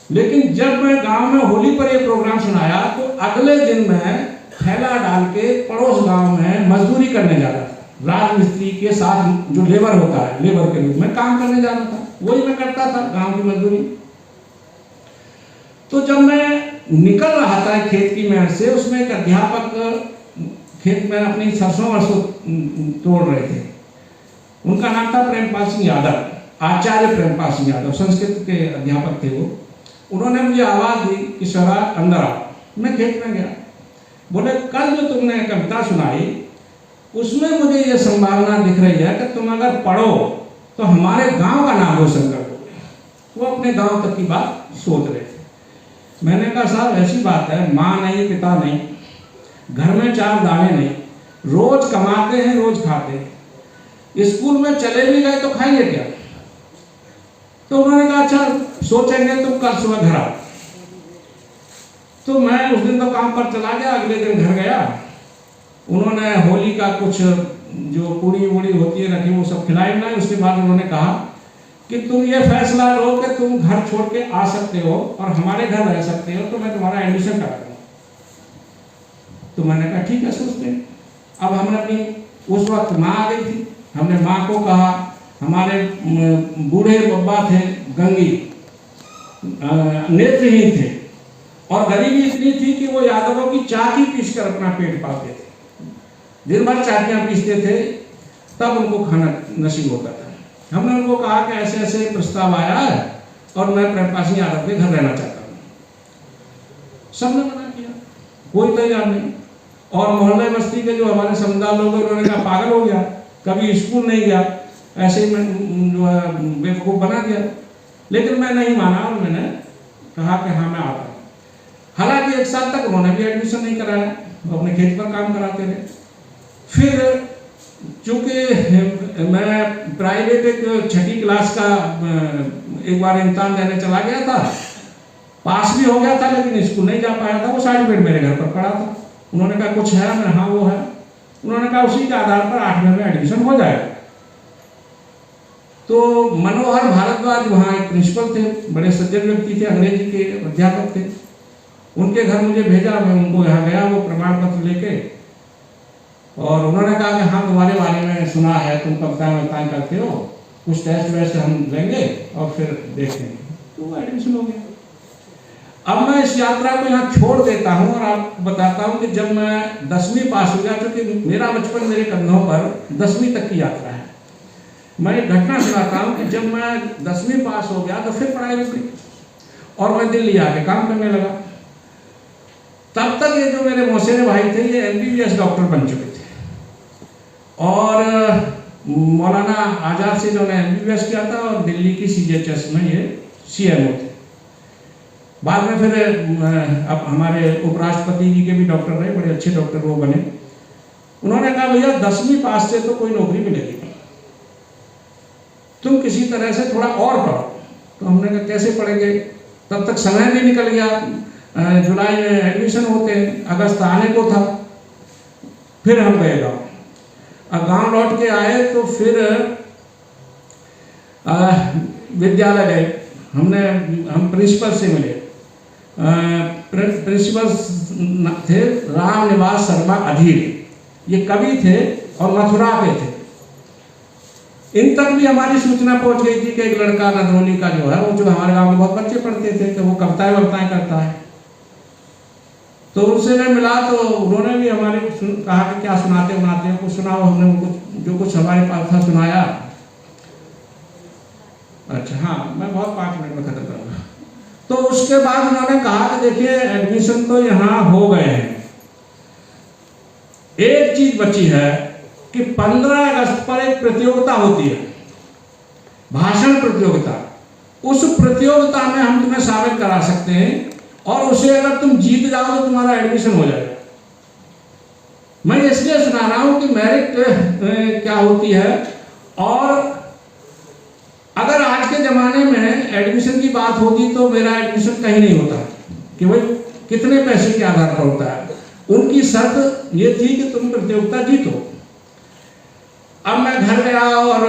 लेकिन जब मैं गांव में होली पर ये प्रोग्राम सुनाया, तो अगले दिन मैं थैला डाल के पड़ोस गांव में मजदूरी करने जा रहा था। राजमिस्त्री के साथ जो लेबर होता है, लेबर के रूप में काम करने जा रहा था, वही मैं करता था, गांव की मजदूरी। तो जब मैं निकल रहा था खेत की मेहनत से, उसमें एक अध्यापक खेत में अपनी सरसों वरसों तोड़ रहे थे। उनका नाम था प्रेमपाल सिंह यादव, आचार्य प्रेमपाल सिंह यादव, संस्कृत के अध्यापक थे वो। उन्होंने मुझे आवाज़ दी कि स्वराज अंदर आओ। मैं खेत में गया। बोले कल जो तुमने कविता सुनाई, उसमें मुझे ये संभावना दिख रही है कि तुम अगर पढ़ो तो हमारे गांव का नाम रोशन कर दोगे। वो अपने गांव तक की बात सोच रहे थे। मैंने कहा साहब ऐसी बात है, माँ नहीं, पिता नहीं, घर में 4 दाने नहीं, रोज कमाते हैं, रोज खाते हैं, स्कूल में चले भी गए तो खाएंगे क्या। तो उन्होंने कहा अच्छा सोचेंगे, तुम कल सुबह घर आओ। तो मैं उस दिन तो काम पर चला गया, अगले दिन घर गया। उन्होंने होली का कुछ जो पूड़ी वूड़ी होती है रखी, वो सब खिलाई मिलाई। उसके बाद उन्होंने कहा कि तुम ये फैसला लो कि तुम घर छोड़ के आ सकते हो और हमारे घर रह सकते हो, तो मैं तुम्हारा एडमिशन करा दूंगा। तो मैंने कहा ठीक है, सोचते हैं। अब हमने अपनी, उस वक्त माँ आ गई थी, हमने माँ को कहा, हमारे बूढ़े बब्बा थे, गंगी, नेत्रहीन थे, और गरीबी इतनी थी कि वो यादवों की चाकी पीसकर अपना पेट पालते थे। दिन भर चाकियाँ पीसते थे, तब उनको खाना नसीब होता था। हमने उनको कहा कि ऐसे ऐसे प्रस्ताव आया है और मैं प्रेमपाल सिंह यादव के घर रहना चाहता हूँ। सबने मना किया, कोई तैयार नहीं। और मोहल्ले बस्ती के जो हमारे समुदाय लोग, उन्होंने कहा पागल हो गया, कभी स्कूल नहीं गया, ऐसे ही मैं बेवकूफ़ बना दिया। लेकिन मैं नहीं माना और मैंने कहा कि हाँ मैं आता हूँ। हालांकि 1 साल तक उन्होंने भी एडमिशन नहीं कराया, वो अपने खेत पर काम कराते थे। फिर चूँकि मैं प्राइवेट एक 6ठी क्लास का एक बार इम्तहान देने चला गया था, पास भी हो गया था, लेकिन स्कूल नहीं जा पाया था। वो सर्टिफिकेट मेरे घर पर पड़ा था। उन्होंने कहा कुछ है, मैंने हाँ वो है। उन्होंने कहा उसी के आधार पर 8वें में एडमिशन हो जाएगा। तो मनोहर भारद्वाज वहाँ एक प्रिंसिपल थे, बड़े सज्जन व्यक्ति थे, अंग्रेजी के अध्यापक थे। उनके घर मुझे भेजा, मैं उनको यहाँ गया वो प्रमाण पत्र लेके, और उन्होंने कहा कि हाँ तुम्हारे बारे में सुना है, तुम कविताएं करते हो, कुछ टेस्ट वेस्ट हम लेंगे और फिर देखेंगे। तो एडमिशन हो गया। अब मैं इस यात्रा को यहाँ छोड़ देता हूँ और आपको बताता हूँ कि जब मैं 10वीं पास हो गया, क्योंकि मेरा बचपन मेरे कंधों पर 10वीं तक की यात्रा है। मैं एक घटना सुनाता हूँ कि जब मैं 10वीं पास हो गया तो फिर पढ़ाई रुक गई और मैं दिल्ली आके काम करने लगा। तब तक ये जो मेरे मौसेरे भाई थे, ये MBBS डॉक्टर बन चुके थे, और मौलाना आज़ाद से जो ने MBBS किया था, और दिल्ली की CGHS में ये CMO थे। बाद में फिर अब हमारे उपराष्ट्रपति जी के भी डॉक्टर रहे, बड़े अच्छे डॉक्टर वो बने। उन्होंने कहा भैया 10वीं पास से तो कोई नौकरी मिलेगी, तुम किसी तरह से थोड़ा और पढ़ो। तो हमने कहा कैसे पढ़ेंगे, तब तक समय भी निकल गया, जुलाई में एडमिशन होते हैं, अगस्त आने को था। फिर हम गए गाँव। गांव लौट के आए तो फिर विद्यालय गए। हम प्रिंसिपल से मिले। प्रिंसिपल थे राम निवास शर्मा अधीर, ये कवि थे और मथुरा के थे। इन तक भी हमारी सूचना पहुंच गई थी कि एक लड़का नदरोली का जो है, वो जो हमारे गांव में बहुत बच्चे पढ़ते थे कि वो कविताएं करता है। तो उनसे मैं मिला तो उन्होंने भी हमारे कहा कि क्या सुनाते हो, कुछ सुनाओ। हमने कुछ जो कुछ हमारे पास था सुनाया। अच्छा हाँ, मैं बहुत 5 मिनट में खत्म करूँगा। तो उसके बाद उन्होंने कहा कि देखिए एडमिशन तो यहाँ हो गए हैं, एक चीज बची है कि 15 अगस्त पर एक प्रतियोगिता होती है, भाषण प्रतियोगिता। उस प्रतियोगिता में हम तुम्हें शामिल करा सकते हैं और उसे अगर तुम जीत जाओ तो तुम्हारा एडमिशन हो जाएगा। मैं इसलिए सुना रहा हूं कि मेरिट क्या होती है, और अगर आज के जमाने में एडमिशन की बात होती तो मेरा एडमिशन कहीं नहीं होता कि भाई कितने पैसे के आधार पर होता है। उनकी शर्त ये थी कि तुम प्रतियोगिता जीतो। अब मैं घर गया और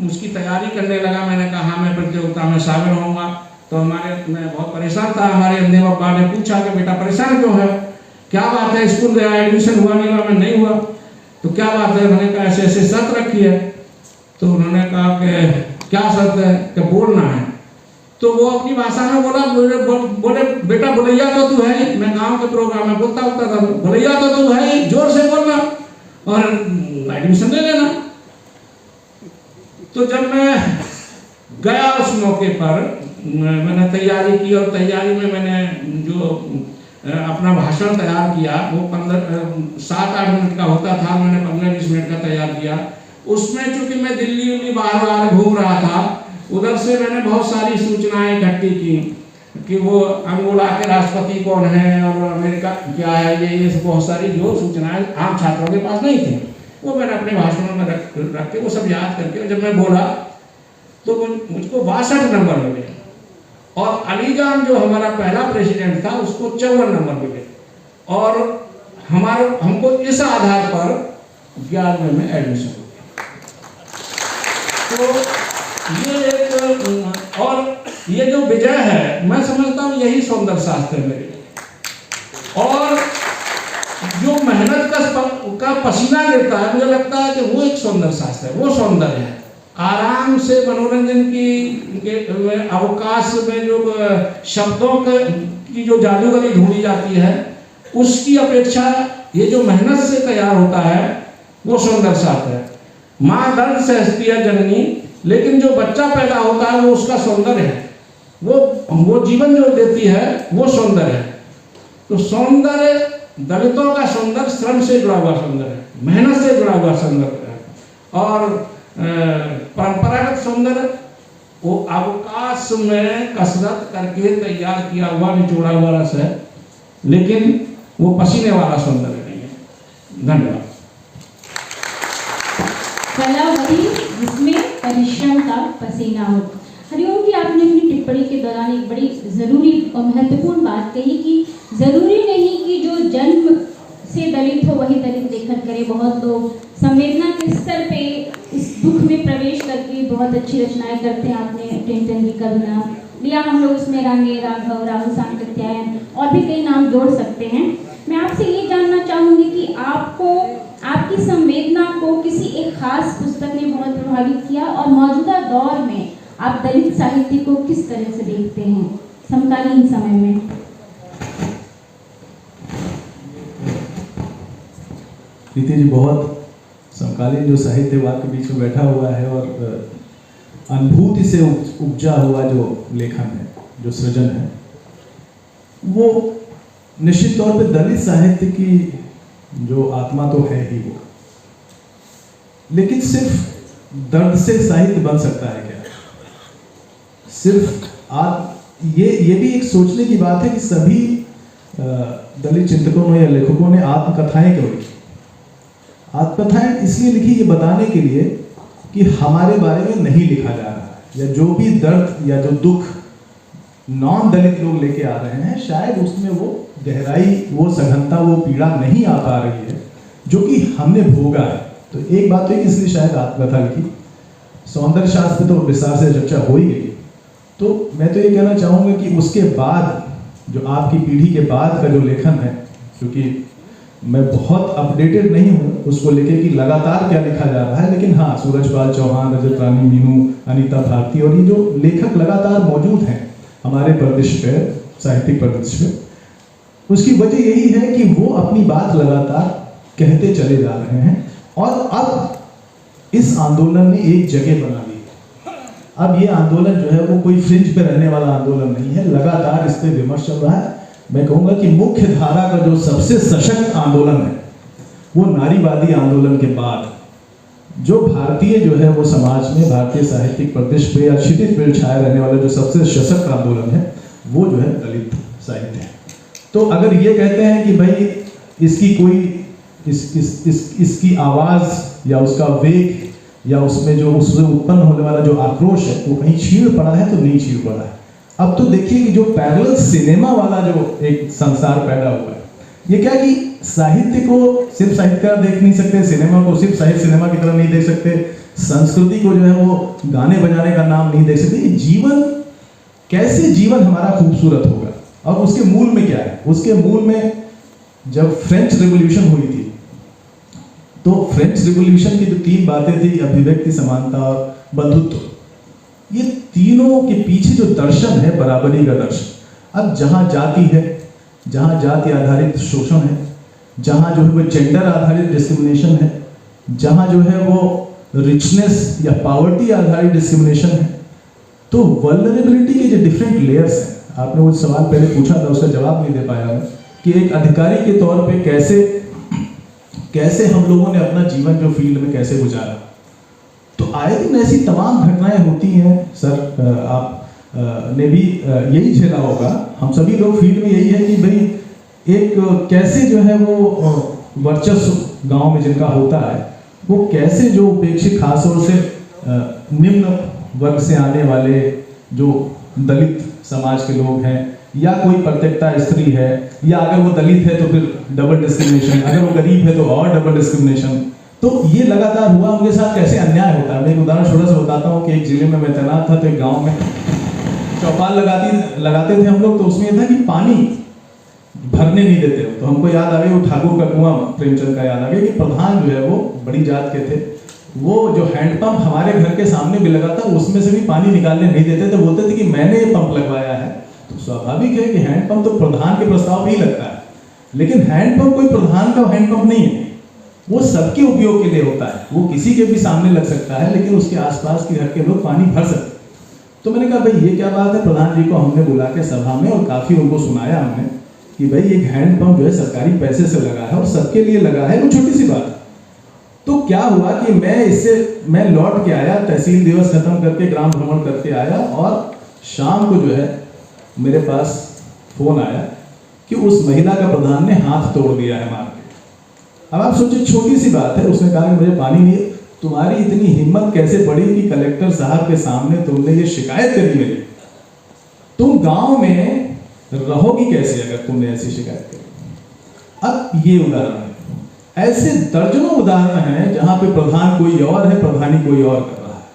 उसकी तैयारी करने लगा। मैंने कहा मैं प्रतियोगिता में शामिल होऊंगा। तो मैं बहुत परेशान था। हमारे अम्मी पापा ने पूछा कि बेटा परेशान क्यों है, क्या बात है, स्कूल गया एडमिशन हुआ नहीं हुआ? मैं नहीं हुआ। तो क्या बात है? मैंने कहा ऐसे ऐसे शर्त रखी है। तो उन्होंने कहा कि क्या शर्त है? कि बोलना है। तो वो अपनी भाषा में बोले बेटा बोलैया तो तू है। मैं गांव के प्रोग्राम में बोलता था, बोलैया तो तू है, जोर से बोलना और एडमिशन ले लेना। तो जब मैं गया उस मौके पर, मैंने तैयारी की और तैयारी में मैंने जो अपना भाषण तैयार किया वो 7-8 मिनट का होता था। मैंने 15-20 मिनट का तैयार किया। उसमें चूंकि मैं दिल्ली बाहर घूम रहा था, उधर से मैंने बहुत सारी सूचनाएं इकट्ठी की कि वो अंगोला के राष्ट्रपति कौन है और अमेरिका क्या है, ये बहुत सारी जो सूचनाएं आम छात्रों के पास नहीं थी, वो मैंने अपने भाषणों में रख के वो सब याद करके जब मैं बोला तो मुझको 62 नंबर मिले। और अलीजान जो हमारा पहला प्रेसिडेंट था उसको 54 नंबर मिले। और हमको इस आधार पर 11वें में एडमिशन हो गया। तो ये एक, और ये जो विजय है मैं समझता हूँ यही सौंदर्य शास्त्र है मेरे लिए। और जो मेहनत का पसीना गिरता है, मुझे लगता है कि वो एक सौंदर्य शास्त्र है, वो सौंदर्य है। आराम से मनोरंजन की अवकाश में जो शब्दों की जो जादूगरी ढूंढी जाती है, उसकी अपेक्षा ये जो मेहनत से तैयार होता है वो सौंदर्य शास्त्र है। माँ दर्द सहती है जननी, लेकिन जो बच्चा पैदा होता है वो उसका सौंदर्य है, वो जीवन जो देती है वो सौंदर्य है। तो सौंदर्य, दलितों का सौंदर्य श्रम से जुड़ा हुआ सौंदर्य है, मेहनत से जुड़ा हुआ सौंदर्य है। और परंपरागत सौंदर्य वो अवकाश में कसरत करके तैयार किया हुआ निचोड़ा हुआ रस है, लेकिन वो पसीने वाला सौंदर्य नहीं है। धन्यवाद। कला वही जिसमें परिश्रम का पसीना हो। हरिओम की आपने अपनी टिप्पणी के दौरान एक बड़ी ज़रूरी और महत्वपूर्ण बात कही कि ज़रूरी नहीं कि जो जन्म से दलित हो वही दलित लेखन करे। बहुत लोग संवेदना के स्तर पे इस दुख में प्रवेश करके बहुत अच्छी रचनाएं करते हैं। आपने प्रेमचंद का भी नाम लिया, हम लोग उसमें रांगे, राघव, राहुल सांकृत्यायन और भी कई नाम जोड़ सकते हैं। मैं आपसे ये जानना चाहूँगी कि आपको आपकी संवेदना को किसी एक खास पुस्तक ने बहुत प्रभावित किया और मौजूदा दौर में आप दलित साहित्य को किस तरह से देखते हैं समकालीन समय में? प्रीति जी बहुत समकालीन जो साहित्यवाद के बीच में बैठा हुआ है और अनुभूति से उपजा हुआ जो लेखन है, जो सृजन है, वो निश्चित तौर पे दलित साहित्य की जो आत्मा तो है ही वो। लेकिन सिर्फ दर्द से साहित्य बन सकता है क्या? सिर्फ ये भी एक सोचने की बात है कि सभी दलित चिंतकों या लेखकों ने आत्मकथाएं क्यों लिखी? आत्मकथाएं इसलिए लिखी ये बताने के लिए कि हमारे बारे में नहीं लिखा जा रहा है, या जो भी दर्द या जो दुख नॉन दलित लोग लेके आ रहे हैं, शायद उसमें वो गहराई, वो सघनता, वो पीड़ा नहीं आ पा रही है जो कि हमने भोगा है। तो एक बात तो है कि इसलिए शायद आत्मकथा लिखी, सौंदर्य शास्त्र तो विस्तार से चर्चा हो ही गई। तो मैं तो ये कहना चाहूँगा कि उसके बाद जो आपकी पीढ़ी के बाद का जो लेखन है, क्योंकि मैं बहुत अपडेटेड नहीं हूँ उसको लेके कि लगातार क्या लिखा जा रहा है, लेकिन हाँ, सूरजपाल चौहान, रजत रानी मीनू, अनीता भारती और ये जो लेखक लगातार मौजूद हैं हमारे परिदृश्य पे, साहित्यिक परिदृश्य पे, उसकी वजह यही है कि वो अपनी बात लगातार कहते चले जा रहे हैं। और अब इस आंदोलन ने एक जगह बना ली। अब ये आंदोलन जो है वो कोई फ्रिंज पे रहने वाला आंदोलन नहीं है, लगातार इस पे विमर्श चल रहा है। मैं कहूँगा कि मुख्य धारा का जो सबसे सशक्त आंदोलन है वो नारीवादी आंदोलन के बाद जो भारतीय जो है वो समाज में, भारतीय साहित्यिक परिदृश्य पे या क्षितिज पे छाया रहने वाला जो सबसे सशक्त आंदोलन है वो जो है दलित साहित्य है। तो अगर ये कहते हैं कि भाई इसकी कोई इसकी आवाज़ या उसका वेग या उसमें जो उससे उत्पन्न होने वाला जो आक्रोश है वो कहीं छीड़ पड़ा है, तो नहीं छीड़ पड़ा है। अब तो देखिए कि जो पैरेलल सिनेमा वाला जो एक संसार पैदा हुआ है, ये क्या कि साहित्य को सिर्फ साहित्यकार देख नहीं सकते, सिनेमा को सिर्फ साहित्य सिनेमा की तरह नहीं देख सकते, संस्कृति को जो है वो गाने बजाने का नाम नहीं देख सकते। जीवन, कैसे जीवन हमारा खूबसूरत होगा, और उसके मूल में क्या है? उसके मूल में जब फ्रेंच रिवॉल्यूशन हुई थी तो फ्रेंच रिवॉल्यूशन की जो 3 बातें थी, अभिव्यक्ति, समानता और बंधुत्व, ये तीनों के पीछे जो दर्शन है बराबरी का दर्शन। अब जहाँ जाति है, जहाँ जाति आधारित शोषण है, जहाँ जो है वो जेंडर आधारित डिस्क्रिमिनेशन है, जहाँ जो है वो रिचनेस या पावर्टी आधारित डिस्क्रिमिनेशन है, तो वल्नरेबिलिटी के जो डिफरेंट लेयर्स हैं, आपने वो सवाल पहले पूछा था उसका जवाब नहीं दे पाया मैं, कि एक अधिकारी के तौर पे कैसे हम लोगों ने अपना जीवन जो फील्ड में कैसे गुजारा। तो आए दिन ऐसी तमाम घटनाएं होती हैं सर, आप ने भी यही झेला होगा, हम सभी लोग फील्ड में यही है कि भाई एक कैसे जो है वो वर्चस्व गांव में जिनका होता है, वो कैसे जो उपेक्षित खासतौर से निम्न वर्ग से आने वाले जो दलित समाज के लोग हैं, या कोई प्रत्येकता स्त्री है, या अगर वो दलित है तो फिर डबल डिस्क्रिमिनेशन, अगर वो गरीब है तो और डबल डिस्क्रिमिनेशन। तो ये लगातार हुआ, उनके साथ कैसे अन्याय होता है। मैं एक उदाहरण छोटा सा बताता हूँ कि एक जिले में मैं तैनात था, तो एक गांव में चौपाल लगाते थे हम लोग, तो उसमें यह था कि पानी भरने नहीं देते। तो हमको याद आ गई वो ठाकुर का कुआं, प्रेमचंद का याद आ गया कि प्रधान जो है वो बड़ी जात के थे, वो जो हैंडपंप हमारे घर के सामने भी लगा था उसमें से भी पानी निकालने नहीं देते थे, बोलते थे कि मैंने ये पंप लगवाया है। तो स्वाभाविक है कि हैंडपंप तो प्रधान के प्रस्ताव पे ही लगता है, लेकिन हैंडपंप कोई प्रधान का हैंडपंप नहीं है, वो सबके उपयोग के लिए होता है, वो किसी के भी सामने लग सकता है, लेकिन उसके आसपास के घर के लोग पानी भर सकते। तो मैंने कहा भाई ये क्या बात है, प्रधान जी को हमने बुला के सभा में और काफी उनको सुनाया हमने कि भाई एक हैंडपंप जो है सरकारी पैसे से लगा है और सबके लिए लगा है, वो छोटी सी बात है। तो क्या हुआ कि मैं लौट के आया, तहसील दिवस खत्म करके ग्राम भ्रमण करके आया, और शाम को जो है मेरे पास फोन आया कि उस महिला का प्रधान ने हाथ तोड़ दिया है मार के। अब आप सोचिए, छोटी सी बात है, उसने कहा कि मुझे पानी नहीं, तुम्हारी इतनी हिम्मत कैसे पड़ी कि कलेक्टर साहब के सामने तुमने ये शिकायत करी मेरी? तुम गांव में रहोगी कैसे अगर तुमने ऐसी शिकायत करी? अब ये उदाहरण है, ऐसे दर्जनों उदाहरण हैं जहां पे प्रधान कोई और है, प्रधानी कोई और कर रहा है।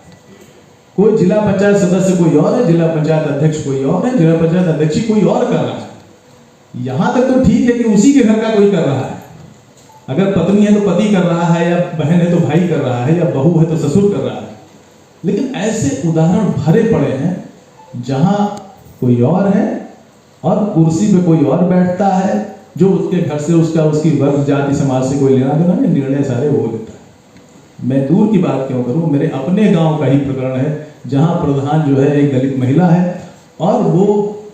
कोई जिला पंचायत सदस्य कोई और है, जिला पंचायत अध्यक्ष कोई और है, जिला पंचायत अध्यक्ष कोई और कर रहा है। यहां तक तो ठीक है कि उसी के घर का कोई कर रहा है, अगर पत्नी है तो पति कर रहा है, या बहन है तो भाई कर रहा है, या बहू है तो ससुर कर रहा है। लेकिन ऐसे उदाहरण भरे पड़े हैं जहां कोई और है और कुर्सी पे कोई और बैठता है, जो उसके घर से उसकी वर्ग जाति समाज से कोई लेना देना नहीं, निर्णय सारे वो लेता है। मैं दूर की बात क्यों करूं, मेरे अपने गांव का ही प्रकरण है जहां प्रधान जो है एक दलित महिला है, और वो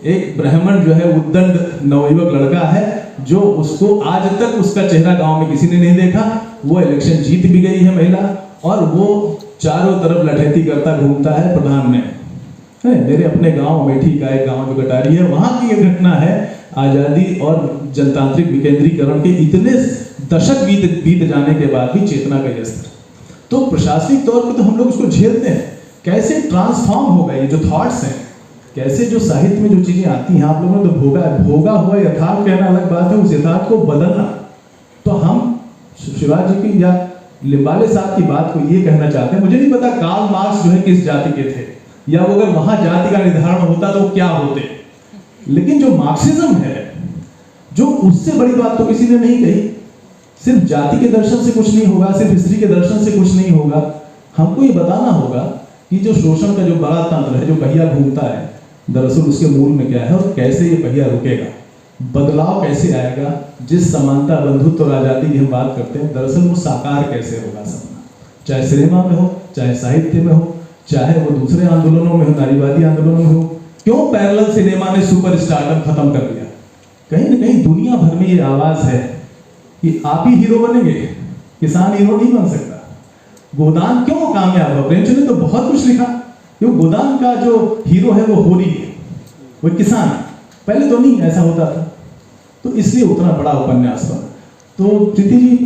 एक ब्राह्मण जो है उद्दंड नवयुवक लड़का है, जो उसको आज तक उसका चेहरा गांव में किसी ने नहीं देखा। वो इलेक्शन जीत भी गई है महिला, और वो चारों तरफ लठैती करता घूमता है प्रधान में। मेरे अपने गांव अमेठी का एक गांव जो कटारी है, वहां की ये घटना है, आजादी और जनतांत्रिक विकेंद्रीकरण के इतने दशक बीत जाने के बाद भी चेतना का यह स्तर। तो प्रशासनिक तौर पर तो हम लोग उसको झेलते हैं, कैसे ट्रांसफॉर्म होगा ये जो थॉट्स हैं, कैसे जो साहित्य में जो चीजें आती हैं, आप लोगों ने तो भोगा हुआ यथार्थ कहना अलग बात है, उस यथार्थ को बदलना। तो हम शिवाजी की या लिम्बाले साहब की बात को ये कहना चाहते हैं। मुझे नहीं पता कार्ल मार्क्स जो है किस जाति के थे, या वो अगर वहां जाति का निर्धारण होता तो क्या होते, लेकिन जो मार्क्सिज्म है, जो उससे बड़ी बात तो किसी ने नहीं कही। सिर्फ जाति के दर्शन से कुछ नहीं होगा, सिर्फ स्त्री के दर्शन से कुछ नहीं होगा। हमको ये बताना होगा कि जो शोषण का जो बड़ा तंत्र है, जो पहिया घूमता है, दरअसल उसके मूल में क्या है और कैसे ये पहिया रुकेगा, बदलाव कैसे आएगा। जिस समानता, बंधुत्व और आजादी की हम बात करते हैं, दरअसल वो साकार कैसे होगा सपना, चाहे सिनेमा में हो, चाहे साहित्य में हो, चाहे वो दूसरे आंदोलनों में हो, नारीवादी आंदोलनों में हो। क्यों पैरेलल सिनेमा ने सुपर स्टारडम खत्म कर दिया? कहीं ना कहीं दुनिया भर में ये आवाज है कि आप ही हीरो बनेंगे, किसान हीरो नहीं बन सकता। गोदान क्यों कामयाब हुआ? प्रेमचंद ने तो बहुत कुछ लिखा। क्यों गोदान का जो हीरो है वो होरी है, वो किसान है। पहले तो नहीं ऐसा होता था, तो इसलिए उतना बड़ा उपन्यास बना। तो प्रीति जी,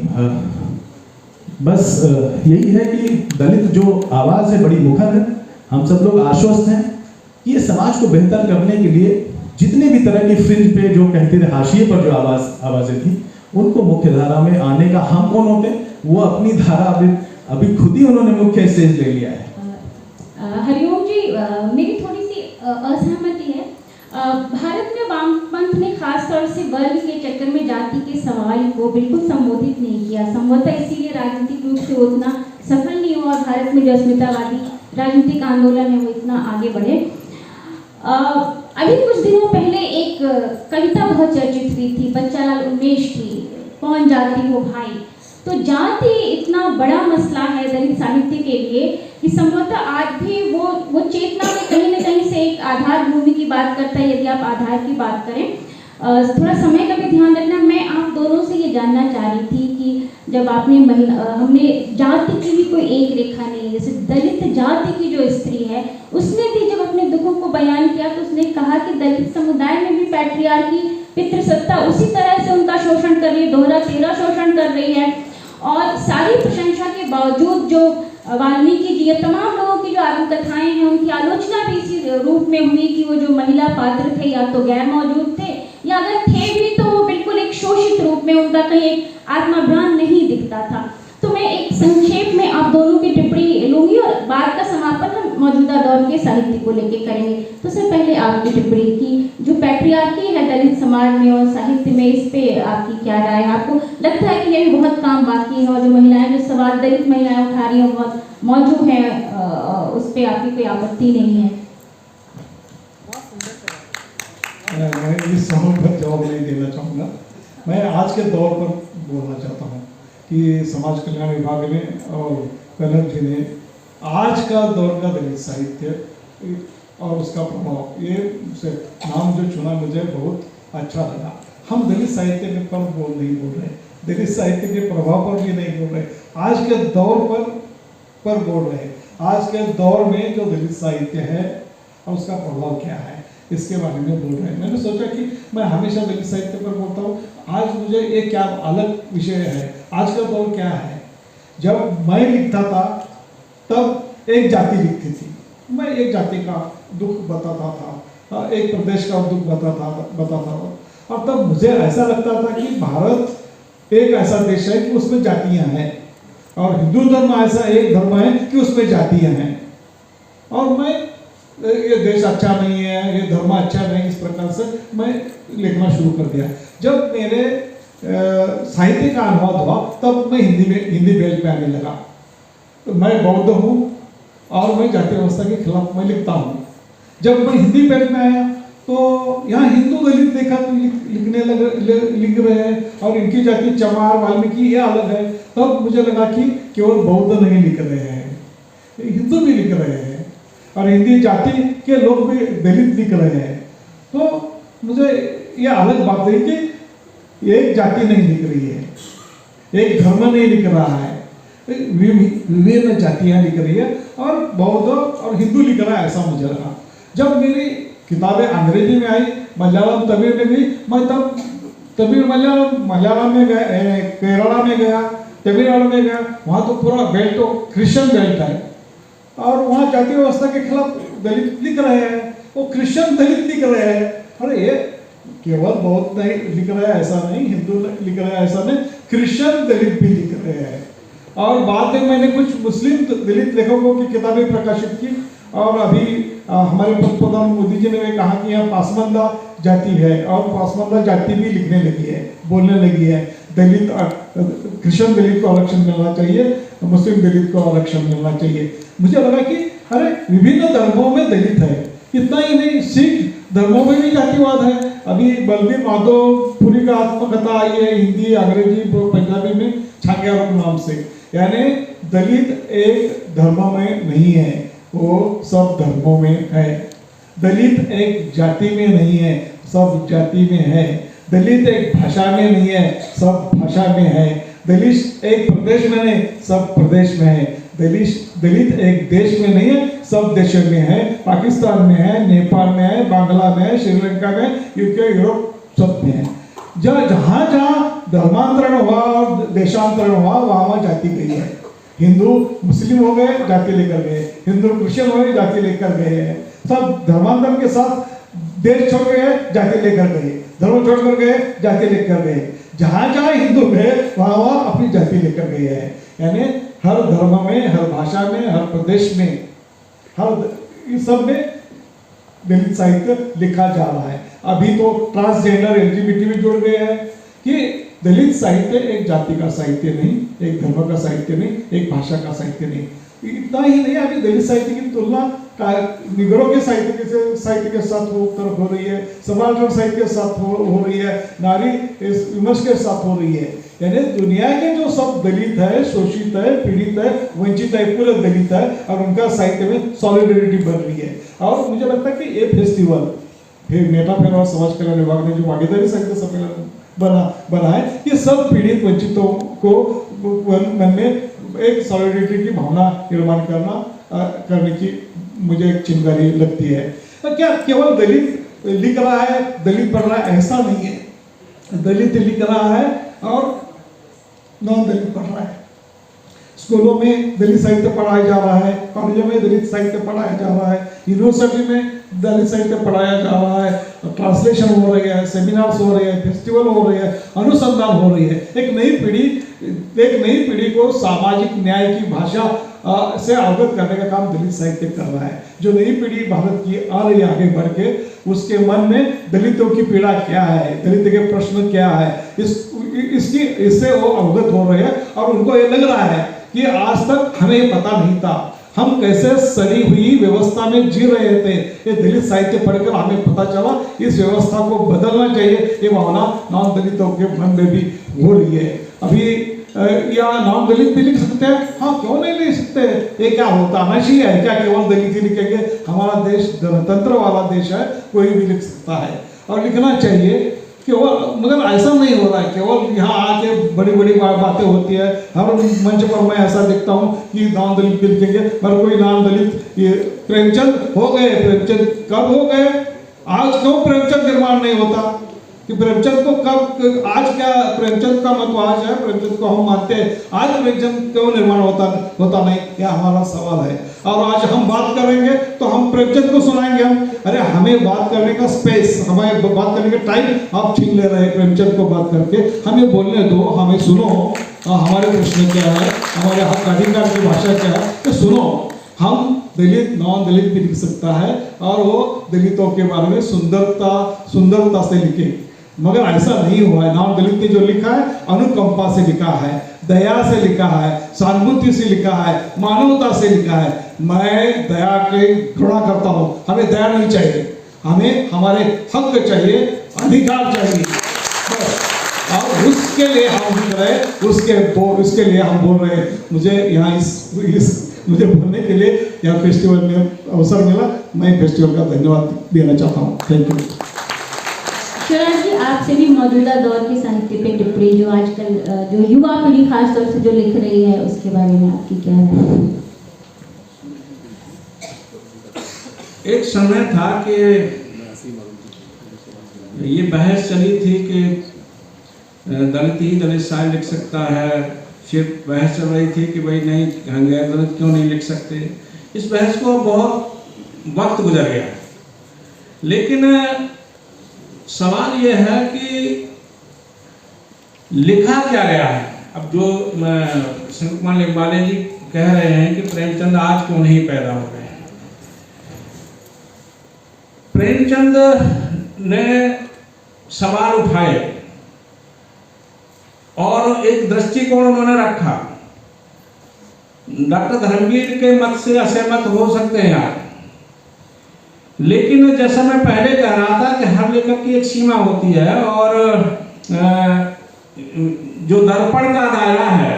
बस यही है कि दलित जो आवाज है बड़ी मुखर है। हम सब लोग आश्वस्त हैं कि ये समाज को बेहतर करने के लिए जितने भी तरह की फ्रिंज पे जो कहते थे, हाशिए पर जो आवाजें थी, उनको मुख्य धारा में आने का हम कौन होते? वो अपनी धारा अभी खुद ही उन्होंने मुख्य स्टेज ले लिया है। हरिओम जी, मेरी थोड़ी सी असहमति है। भारत में वामपंथ ने खास तौर से वर्ग के चक्कर में जाति के सवाल को बिल्कुल संबोधित नहीं किया। संभवतः इसीलिए राजनीतिक रूप से उतना सफल नहीं हुआ और भारत में जो अस्मितावादी राजनीतिक आंदोलन है वो इतना आगे बढ़े। अभी कुछ दिनों पहले एक कविता बहुत चर्चित हुई थी, बच्चालाल उमेश की, कौन जाति हो भाई। तो जाति इतना बड़ा मसला है दलित साहित्य के लिए कि संभवतः आज भी वो चेतना में कहीं न कहीं से एक आधार भूमि की बात करता है। यदि आप आधार की बात करें, थोड़ा समय का भी ध्यान रखना। मैं आप दोनों से ये जानना चाह रही थी कि जब आपने हमने जाति की भी कोई एक रेखा नहीं, जैसे दलित जाति की जो स्त्री है उसने भी जब अपने दुखों को बयान किया तो उसने कहा कि दलित समुदाय में भी पैट्रियार्की, पितृसत्ता उसी तरह से उनका शोषण कर रही है, दोहरा तेरा शोषण कर रही है। और सारी प्रशंसा के बावजूद जो वाल्मीकि जी या तमाम लोगों की जो आत्मकथाएं हैं उनकी आलोचना भी इसी रूप में हुई कि वो जो महिला पात्र थे या तो गैर मौजूद थे, या अगर थे भी तो वो बिल्कुल एक शोषित रूप में, उनका कहीं एक आत्माभिमान नहीं दिखता था। तो मैं एक संक्षेप में आप दोनों की टिप्पणी लूंगी और बाद का समापन हम मौजूदा दौर के साहित्य को लेकर करेंगे। तो सबसे पहले आपकी टिप्पणी की जो पैट्रियार्की है दलित समाज में और साहित्य में, इस पे आपकी क्या राय है? आपको लगता है कि ये भी बहुत काम बाकी है और जो महिलाएं, जो सवाल दलित महिलाएं उठा रही हैं बहुत मौजूद हैं, उस पर आपकी कोई आपत्ति नहीं है? मैं इस सवाल का जवाब नहीं देना चाहूँगा। मैं आज के दौर पर बोलना चाहता हूँ कि समाज कल्याण विभाग ने और कनक जी ने आज का दौर का दलित साहित्य और उसका प्रभाव, ये नाम जो चुना मुझे बहुत अच्छा लगा। हम दलित साहित्य के पर नहीं बोल रहे, दलित साहित्य के प्रभाव पर भी नहीं बोल रहे, आज के दौर पर बोल रहे। आज के दौर में जो दलित साहित्य है और उसका प्रभाव क्या है, इसके बारे में बोल रहे हैं। मैंने सोचा कि मैं हमेशा दलित साहित्य पर बोलता हूँ, आज मुझे एक क्या अलग विषय है। आज का दौर क्या है? जब मैं लिखता था तब एक जाति लिखती थी, मैं एक जाति का दुख बताता था, एक प्रदेश का दुख बताता था। और तब मुझे ऐसा लगता था कि भारत एक ऐसा देश है कि उसमें जातियां हैं और हिंदू धर्म ऐसा एक धर्म है कि उसमें जातियां हैं। और मैं ये देश अच्छा नहीं है, ये धर्म अच्छा नहीं, इस प्रकार से मैं लिखना शुरू कर दिया। जब मेरे साहित्य का अनुवाद हुआ तब मैं हिंदी बेल्ट पे आने लगा। तो मैं बौद्ध हूँ और मैं जाति व्यवस्था के खिलाफ मैं लिखता हूँ। जब मैं हिंदी बेल्ट में आया तो यहाँ हिंदू दलित देखा तो लिख रहे हैं और इनकी जाति चमार, वाल्मीकि ये अलग है। तब मुझे लगा कि केवल बौद्ध नहीं लिख रहे हैं, हिंदू भी लिख रहे हैं और हिंदी जाति के लोग भी दलित लिख रहे हैं। तो मुझे ये अलग बात है कि एक जाति नहीं लिख रही है, एक धर्म नहीं लिख रहा है, विभिन्न जातियां लिख रही है और बौद्ध और हिंदू लिख रहा है, ऐसा मुझे लगा। जब मेरी किताबें अंग्रेजी में आई, मलयालम, तमिल में गई, मैं तब तमिल मलयालम में गया, केरला में गया, तमिलनाडु में गया, वहाँ तो पूरा बेल्ट तो क्रिश्चियन बेल्ट है और वहाँ जाति व्यवस्था के खिलाफ दलित लिख रहे हैं, वो क्रिश्चियन दलित लिख रहे हैं। अरे ये केवल बौद्ध नहीं लिख रहे हैं ऐसा नहीं, हिंदू लिख रहे हैं ऐसा नहीं, क्रिश्चियन दलित भी लिख रहे हैं। और बाद में मैंने कुछ मुस्लिम दलित लेखकों की किताबें प्रकाशित की, और अभी हमारे प्रधान मोदी जी ने भी कहा कि यहाँ पासमानदा जाति है, और पासमानदा जाति भी लिखने लगी है, बोलने लगी है। दलित क्रिश्चियन दलित को आरक्षण मिलना चाहिए, मुस्लिम दलित को आरक्षण मिलना चाहिए। मुझे लगा कि अरे विभिन्न धर्मों में दलित है, इतना ही नहीं सिख धर्मों में भी जातिवाद है। अभी बलबीर माधोपुरी का आत्मकथा आई है हिंदी, अंग्रेजी, पंजाबी में छांग्यारों नाम से। यानी दलित एक धर्म में नहीं है, वो सब धर्मों में है। दलित एक जाति में नहीं है, सब जाति में है। दलित एक भाषा में नहीं है, सब भाषा में है। दलित एक प्रदेश में नहीं, सब प्रदेश में है। दलित एक देश में नहीं है, सब देशों में है। पाकिस्तान में है, नेपाल में है, बांग्ला में है, श्रीलंका में, यूके, यूरोप, सब में है। जहाँ जहाँ धर्मांतरण हुआ और देशांतरण हुआ, वहाँ जाति गई है। हिंदू मुस्लिम हो गए, जाति लेकर गए। हिंदू क्रिश्चियन हो गए, जाति लेकर गए हैं। सब धर्मांतरण के साथ देश छोड़ गए, जाति लेकर गए। धर्म छोड़ कर गए, जाति लेकर गए। जहाँ जहाँ हिंदू गए, वहाँ वहाँ अपनी जाति लेकर गए हैं। यानी हर धर्म में, हर भाषा में, हर प्रदेश में, हर इस सब में दलित साहित्य लिखा जा रहा है। अभी तो ट्रांसजेंडर LGBT भी जुड़ गए हैं कि दलित साहित्य एक जाति का साहित्य नहीं, एक धर्म का साहित्य नहीं, एक भाषा का साहित्य नहीं। इतना ही नहीं, अभी दलित साहित्य की तुलना निगरों के साहित्य के साथ हो रही है, सबाल्टर्न साहित्य के साथ हो रही है, नारी विमर्श के साथ हो रही है। यानी दुनिया के जो सब दलित है, शोषित है, पीड़ित है, वंचित है, पूरे दलित है, और उनका साहित्य में सॉलिडरिटी बढ़ रही है। और मुझे लगता है कि ये फेस्टिवल फिर मेटा फेर और समाज कल्याण विभाग ने जो भागीदारी साहित्य सम्मेलन बना है, ये सब पीड़ित वंचितों को मन में एक सॉलिडरिटी की भावना निर्माण करने की मुझे एक चिंगारी लगती है। तो क्या केवल दलित लिख रहा है, दलित पढ़ रहा है, ऐसा नहीं है। दलित लिख रहा है और नॉन दलित पढ़ रहा है। स्कूलों में दलित साहित्य पढ़ाया जा रहा है, कॉलेजों में दलित साहित्य पढ़ाया जा रहा है, यूनिवर्सिटी में दलित साहित्य पढ़ाया जा रहा है, ट्रांसलेशन हो रही है, सेमिनार्स हो रहे हैं, फेस्टिवल हो रहे हैं, अनुसंधान हो रही है। एक नई पीढ़ी को सामाजिक न्याय की भाषा से अवगत करने का काम दलित साहित्य कर रहा है। जो नई पीढ़ी भारत की आ रही है आगे बढ़ के, उसके मन में दलितों की पीड़ा क्या है, दलित के प्रश्न क्या है, इससे वो अवगत हो रहे हैं। और उनको ये लग रहा है कि आज तक हमें पता नहीं था, हम कैसे सड़ी हुई व्यवस्था में जी रहे थे। ये दलित साहित्य पढ़कर हमें पता चला, इस व्यवस्था को बदलना चाहिए। ये भावना नॉन दलितों के मन में भी हो रही है। अभी या नॉन दलित भी लिख सकते हैं, हाँ क्यों नहीं लिख सकते। ये क्या होता नशी है क्या, केवल दलित ही लिखेंगे? हमारा देश गणतंत्र वाला देश है, कोई भी लिख सकता है और लिखना चाहिए। केवल मगर ऐसा नहीं हो रहा है, केवल यहाँ आके बड़ी बड़ी बातें होती है। हर मंच पर मैं ऐसा देखता हूँ कि नॉन दलित भी लिखेंगे, पर कोई नॉन दलित, ये प्रेमचंद हो गए, प्रेमचंद कब हो गए? आज क्यों प्रेमचंद निर्माण नहीं होता कि प्रेमचंद को कब, आज क्या प्रेमचंद का महत्व आज है, प्रेमचंद को हम मानते हैं, आज प्रेमचंद क्यों निर्माण होता नहीं, यह हमारा सवाल है। और आज हम बात करेंगे तो हम प्रेमचंद को सुनाएंगे हम, अरे हमें बात करने का स्पेस, हमें बात करने का टाइम आप छीन ले रहे हैं प्रेमचंद को बात करके। हमें बोलने दो, हमें सुनो, हमारे प्रश्न क्या है, हमारे हक अधिकार की भाषा क्या है, तो सुनो। हम दलित नॉन दलित भी लिख सकता है और वो दलितों के बारे में सुंदरता से लिखे, मगर ऐसा नहीं हुआ है। नॉन दलित ने जो लिखा है अनुकंपा से लिखा है, दया से लिखा है, सहानुभूति से लिखा है, मानवता से लिखा है। मैं दया के घृणा करता हूँ, हमें दया नहीं चाहिए, हमें हमारे हक चाहिए, अधिकार चाहिए बस। और उसके लिए हम लिख रहे, उसके लिए हम बोल रहे हैं। मुझे यहाँ मुझे बोलने के लिए यहाँ फेस्टिवल में अवसर मिला, मैं फेस्टिवल का धन्यवाद देना चाहता हूँ। Thank you. शिवराज जी, आपसे भी मौजूदा दौर के साहित्य पे टिप्पणी, जो आजकल जो युवा पीढ़ी खास तौर से जो लिख रही है, उसके बारे में आपकी क्या राय है? एक समय था कि ये बहस चली थी कि दलित ही दलित साहित्य लिख सकता है। फिर बहस चल रही थी कि भाई नहीं, गैर दलित क्यों नहीं लिख सकते। इस बहस को बहुत वक्त गुजर गया, लेकिन सवाल यह है कि लिखा क्या गया है। अब जो संत कुमार लिखवाले जी कह रहे हैं कि प्रेमचंद आज क्यों नहीं पैदा हो गए। प्रेमचंद ने सवाल उठाए और एक दृष्टिकोण उन्होंने रखा। डॉक्टर धर्मवीर के मत से असहमत हो सकते हैं आप, लेकिन जैसा मैं पहले कह रहा था कि हर लेखक की एक सीमा होती है और जो दर्पण का दायरा है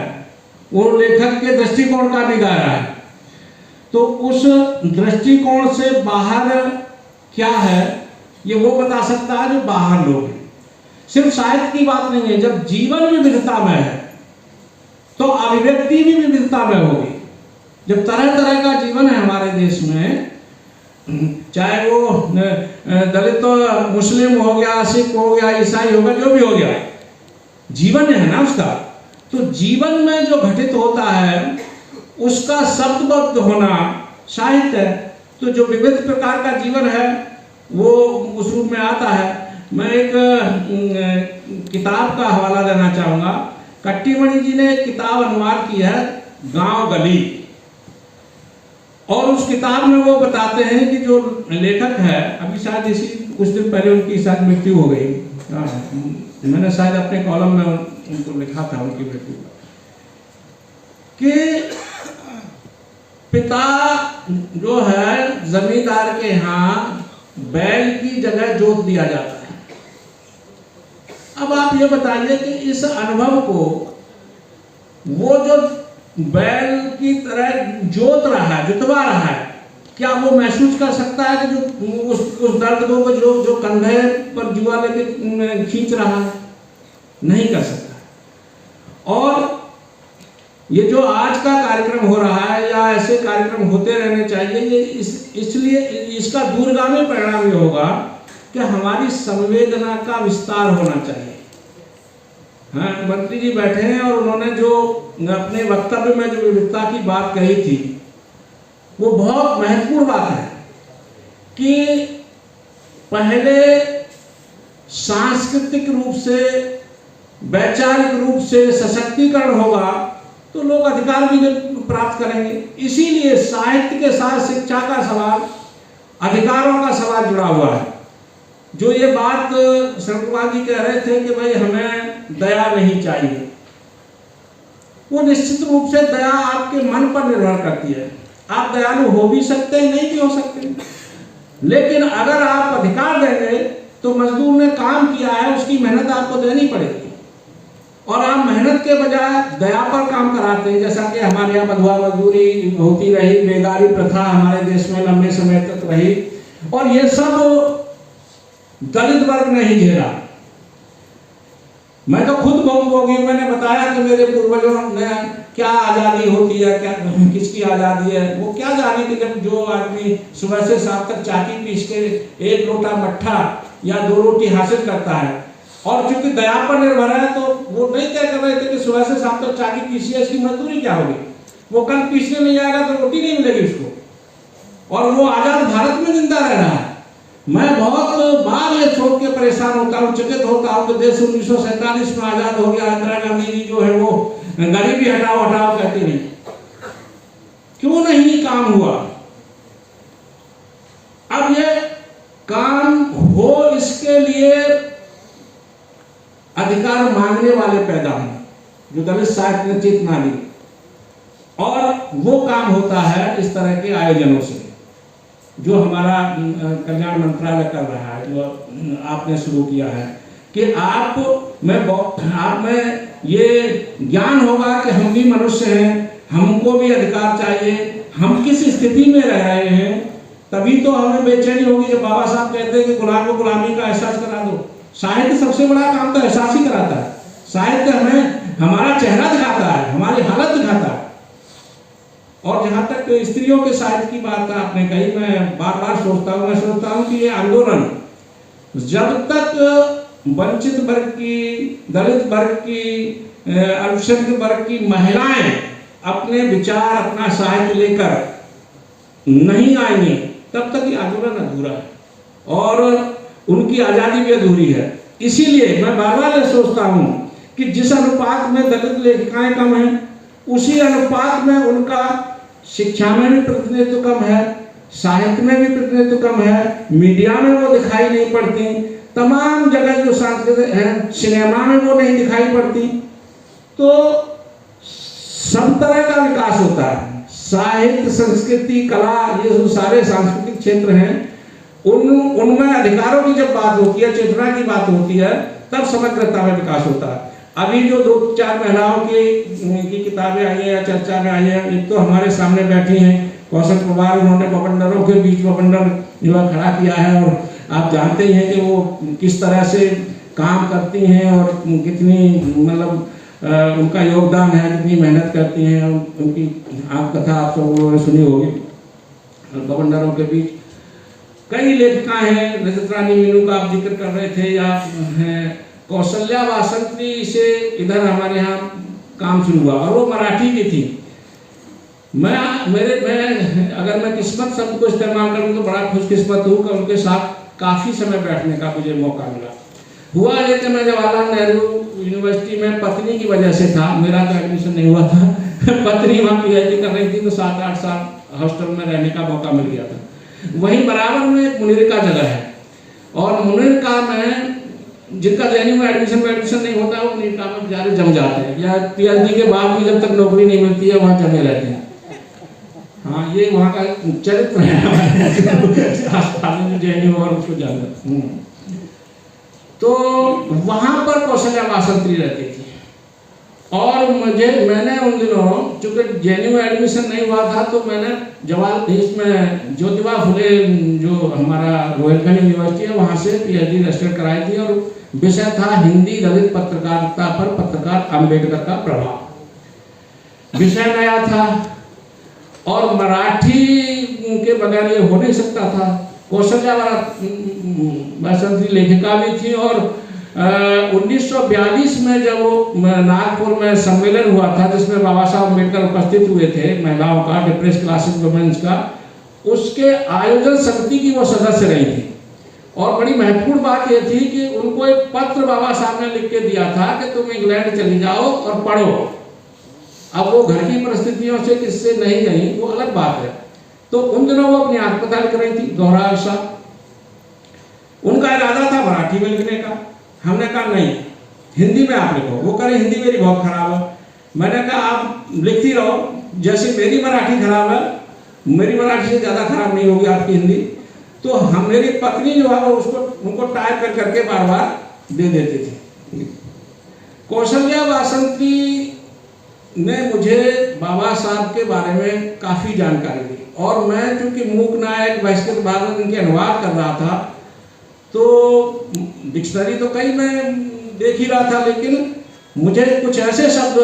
वो लेखक के दृष्टिकोण का भी दायरा है। तो उस दृष्टिकोण से बाहर क्या है ये वो बता सकता है जो बाहर लोग हैं। सिर्फ साहित्य की बात नहीं है, जब जीवन विविधता में है तो अभिव्यक्ति भी विविधता में होगी। जब तरह तरह का जीवन है हमारे देश में, चाहे वो दलित मुस्लिम हो गया, सिख हो गया, ईसाई हो गया, जो भी हो गया, जीवन है ना उसका। तो जीवन में जो घटित होता है उसका शब्दबद्ध होना साहित्य है। तो जो विविध प्रकार का जीवन है वो उस रूप में आता है। मैं एक किताब का हवाला देना चाहूँगा। कट्टीमणि जी ने एक किताब अनुवाद की है, गांव गली, और उस किताब में वो बताते हैं कि जो लेखक है, अभी शायद इसी कुछ दिन पहले उनकी शायद मृत्यु हो गई, मैंने शायद अपने कॉलम में उनको लिखा था उनकी मृत्यु कि पिता जो है जमींदार के यहाँ बैल की जगह जोत दिया जाता है। अब आप ये बताइए कि इस अनुभव को वो जो बैल की तरह जोत रहा है, जुतवा रहा है, क्या वो महसूस कर सकता है कि जो उस दर्द को जो कंधे पर जुआ लेके खींच रहा है? नहीं कर सकता। और ये जो आज का कार्यक्रम हो रहा है या ऐसे कार्यक्रम होते रहने चाहिए, ये इसलिए इसका दूरगामी परिणाम ये होगा कि हमारी संवेदना का विस्तार होना चाहिए। हाँ, मंत्री जी बैठे हैं और उन्होंने जो अपने वक्तव्य में जो विविधता की बात कही थी वो बहुत महत्वपूर्ण बात है कि पहले सांस्कृतिक रूप से, वैचारिक रूप से सशक्तिकरण होगा तो लोग अधिकार भी प्राप्त करेंगे। इसीलिए साहित्य के साथ शिक्षा का सवाल, अधिकारों का सवाल जुड़ा हुआ है। जो ये बात शंकर जी कह रहे थे कि भाई हमें दया नहीं चाहिए, वो निश्चित रूप से दया आपके मन पर निर्भर करती है। आप दयालु हो भी सकते हैं, नहीं भी हो सकते, लेकिन अगर आप अधिकार देंगे तो मजदूर ने काम किया है, उसकी मेहनत आपको देनी पड़ेगी। और आप मेहनत के बजाय दया पर काम कराते हैं, जैसा कि हमारे यहाँ बंधुआ मजदूरी होती रही, बेगारी प्रथा हमारे देश में लंबे समय तक रही, और ये सब दलित वर्ग नहीं झेला। मैं तो खुद भोगी, मैंने बताया कि मेरे पूर्वजों ने क्या आज़ादी होती है, क्या किसकी आज़ादी है। वो क्या जानी कि जब जो आदमी सुबह से शाम तक चाकी पीस के एक लोटा मट्ठा या 2 रोटी हासिल करता है, और चूंकि दया पर निर्भर है तो वो नहीं तय कर रहे थे कि सुबह से शाम तक चाकी पीसी है, इसकी मजदूरी क्या होगी। वो कल पीसने नहीं जाएगा तो रोटी नहीं मिलेगी उसको, और वो आज़ाद भारत में जिंदा रह रहा है। मैं बहुत बार ये सोच के परेशान होता हूँ, चकित होता हूँ कि देश 1947 में आज़ाद हो गया, इंदिरा गांधी जी जो है वो गरीबी हटाओ हटाओ कहती नहीं, क्यों नहीं काम हुआ। अब ये काम हो, इसके लिए अधिकार मांगने वाले पैदा हों, जो दलित साहित्य ने चेतना दी, और वो काम होता है इस तरह के आयोजनों से जो हमारा कल्याण मंत्रालय कर रहा है, जो आपने शुरू किया है कि आप में ये ज्ञान होगा कि हम भी मनुष्य हैं, हमको भी अधिकार चाहिए, हम किस स्थिति में रह रहे हैं। तभी तो हमें बेचैनी होगी जब बाबा साहब कहते हैं कि गुलाम को गुलामी का एहसास करा दो। साहित्य सबसे बड़ा काम तो एहसास ही कराता है। साहित्य हमें हमारा चेहरा दिखाता है, हमारी हालत दिखाता है। और जहाँ तक स्त्रियों के साहित्य की बात आपने कही, मैं बार बार सोचता हूँ कि ये आंदोलन जब तक वंचित वर्ग की, दलित वर्ग की, अल्पसंख्यक वर्ग की महिलाएं अपने विचार, अपना साहित्य लेकर नहीं आएंगी, तब तक ये आंदोलन अधूरा है और उनकी आज़ादी भी अधूरी है। इसीलिए मैं बार बार सोचता हूँ कि जिस अनुपात में दलित लेखिकाएं कम हैं, उसी अनुपात में उनका शिक्षा में भी प्रतिनिधित्व कम है, साहित्य में भी प्रतिनिधित्व कम है, मीडिया में वो दिखाई नहीं पड़ती, तमाम जगह जो सांस्कृतिक है, सिनेमा में वो नहीं दिखाई पड़ती। तो सब तरह का विकास होता है। साहित्य, संस्कृति, कला, ये जो सारे सांस्कृतिक क्षेत्र हैं, उनमें अधिकारों की जब बात होती है, चेतना की बात होती है, तब समग्रता में विकास होता है। अभी जो 2-4 महिलाओं की किताबें आई हैं या चर्चा में आई हैं, एक तो हमारे सामने बैठी हैं कौशल पवार, उन्होंने बवंडरों के बीच बवंडर जो है खड़ा किया है, और आप जानते ही हैं कि वो किस तरह से काम करती हैं और कितनी मतलब उनका योगदान है, कितनी मेहनत करती हैं। उनकी आप कथा आप सब लोगों ने सुनी होगी। बवंडरों के बीच कई लेखिका हैं, रजत रानी मीनू का आप जिक्र कर रहे थे, या कौशल्या वासंती से इधर हमारे यहाँ काम शुरू हुआ, और वो मराठी की थी। मैं अगर मैं किस्मत शब्द को इस्तेमाल करूँ तो बड़ा खुशकिस्मत हूँ कि उनके साथ काफ़ी समय बैठने का मुझे मौका मिला। हुआ ये कि मैं जवाहरलाल नेहरू यूनिवर्सिटी में पत्नी की वजह से था, मेरा तो एडमिशन नहीं हुआ था पत्नी वहाँ PhD कर रही थी, तो 7-8 साल हॉस्टल में रहने का मौका मिल गया था। वहीं बराबर में एक मुनीर का जगह है, और मुनीर का में जिनका JNU में एडमिशन नहीं होता, वो मुनीर का में बेचारे जम जाते हैं, या PhD के बाद भी जब तक नौकरी नहीं मिलती है वहाँ जमे रहते हैं। हाँ, ये वहाँ का चरित्र है हमारे JNU और उसको जानते। तो वहाँ पर कौशल्या वासंती रहती थी, और मैंने उन दिनों चूंकि JNU में एडमिशन नहीं हुआ था, तो मैंने इसमें ज्योतिबा फुले जो हमारा रोहिलखंड यूनिवर्सिटी है वहाँ से PhD रजिस्टर कराई थी, और विषय था हिंदी दलित पत्रकारिता पर पत्रकार अंबेडकर का प्रभाव। विषय नया था और मराठी के बगैर ये हो नहीं सकता था। कौशल्या वासंती लेखिका भी थी, और 1942 में जब वो नागपुर में सम्मेलन हुआ था जिसमें बाबा साहब अम्बेडकर उपस्थित हुए थे, महिलाओं का, डिप्रेस्ड क्लासेस वुमेन्स का, उसके आयोजन समिति की वो सदस्य रही थी। और बड़ी महत्वपूर्ण बात ये थी कि उनको एक पत्र बाबा साहब ने लिख के दिया था कि तुम इंग्लैंड चली जाओ और पढ़ो। अब वो घर की परिस्थितियों से किससे नहीं गई वो अलग बात है। तो उन दिनों वो अपनी आत्मकथा लिख रही थी, दोहरा अरसा। उनका इरादा था मराठी में लिखने का। हमने कहा नहीं, हिंदी में आप लिखो। वो कह रहे हिंदी मेरी बहुत खराब है। मैंने कहा आप लिखती रहो, जैसे मेरी मराठी खराब है, मेरी मराठी से ज़्यादा खराब नहीं होगी आपकी हिंदी। तो हम, मेरी पत्नी जो है वो उनको टाइप कर करके बार बार दे देती थी। कौशल्या वासंती ने मुझे बाबा साहब के बारे में काफ़ी जानकारी दी, और मैं चूंकि मूक नायक बहिष्कृत भारत इनके अनुवाद कर रहा था, तो डिक्शनरी तो कई मैं देख ही रहा था, लेकिन मुझे कुछ ऐसे शब्द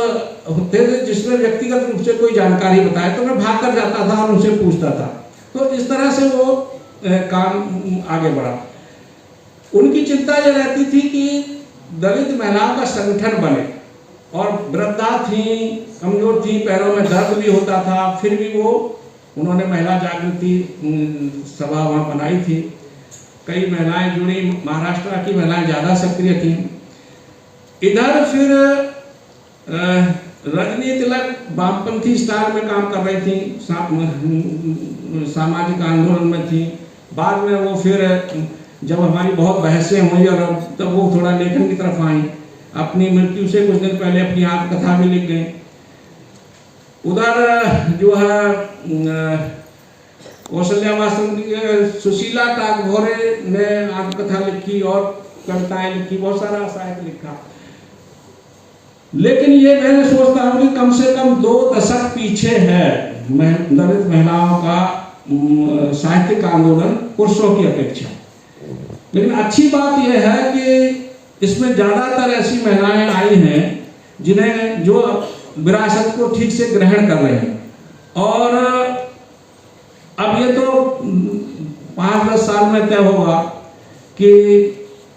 होते थे जिसमें व्यक्तिगत रूप से कोई जानकारी बताए तो मैं भाग कर जाता था और उनसे पूछता था। तो इस तरह से वो काम आगे बढ़ा। उनकी चिंता ये रहती थी कि दलित महिलाओं का संगठन बने, और वृद्धा थी, कमजोर थी, पैरों में दर्द भी होता था, फिर भी वो उन्होंने महिला जागृति सभा वहाँ बनाई थी। कई महिलाएं जुड़ी, महाराष्ट्र की महिलाएं ज़्यादा सक्रिय थी। इधर फिर रजनी तिलक वामपंथी स्टाइल में काम कर रही थी, सामाजिक आंदोलन में थी। बाद में वो फिर जब हमारी बहुत बहसें हुई और तब वो थोड़ा लेखन की तरफ आई। अपनी मृत्यु से कुछ दिन पहले अपनी आत्मकथा भी लिख गई। उधर जो है कौशल्या वासंती, सुशीला टागोरे ने आत्मकथा लिखी और कविताएं लिखी, बहुत सारा साहित्य लिखा। लेकिन ये मैं सोचता हूँ कि कम से कम 2 दशक पीछे है दलित महिलाओं का साहित्यिक आंदोलन पुरुषों की अपेक्षा। लेकिन अच्छी बात यह है कि इसमें ज़्यादातर ऐसी महिलाएं आई हैं जिन्हें जो विरासत को ठीक से ग्रहण कर रहे हैं। और अब ये तो 5-10 साल में तय होगा कि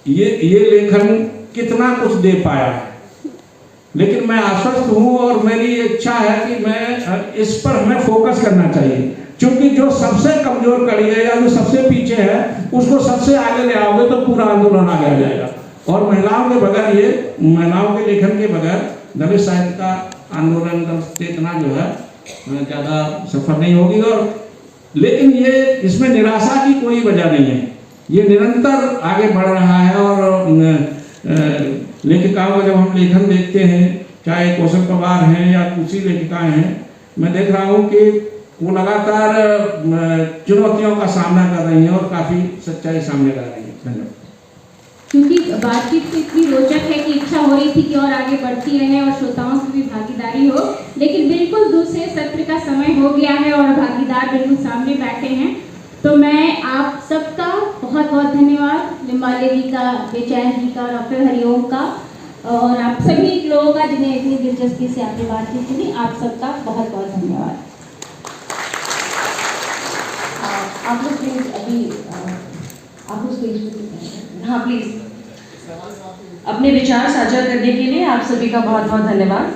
ये लेखन कितना कुछ दे पाया है। लेकिन मैं आश्वस्त हूँ और मेरी इच्छा है कि मैं इस पर हमें फोकस करना चाहिए, क्योंकि जो सबसे कमजोर कड़ी है या जो सबसे पीछे है उसको सबसे आगे ले आओगे तो पूरा आंदोलन आगे आ जाएगा। और महिलाओं के बगैर ये महिलाओं के लेखन के बगैर दलित साहित्य का आंदोलन दलित चेतना जो है ज़्यादा सफल नहीं होगी। और लेकिन ये इसमें निराशा की कोई वजह नहीं है, ये निरंतर आगे बढ़ रहा है। और लेखिकाओं का जब हम लेखन देखते हैं, चाहे कौशल पवार हैं या दूसरी लेखिकाएं हैं, मैं देख रहा हूँ कि वो लगातार चुनौतियों का सामना कर रही हैं और काफ़ी सच्चाई सामने ला रही हैं। धन्यवाद। क्योंकि बातचीत तो इतनी रोचक है कि इच्छा हो रही थी कि और आगे बढ़ती रहे और श्रोताओं की भी भागीदारी हो, लेकिन बिल्कुल दूसरे सत्र का समय हो गया है और भागीदार बिल्कुल सामने बैठे हैं। तो मैं आप सबका बहुत बहुत धन्यवाद, लिम्बाले जी का, बेचैन जी का, डॉक्टर हरिओम का और आप सभी लोगों का जिन्हें इतनी दिलचस्पी से आपने बातचीत सुनी, आप सबका बहुत बहुत धन्यवाद। आप लोग प्लीज अभी आप लोग स्टेज पे, हाँ प्लीज, अपने विचार साझा करने के लिए आप सभी का बहुत बहुत धन्यवाद।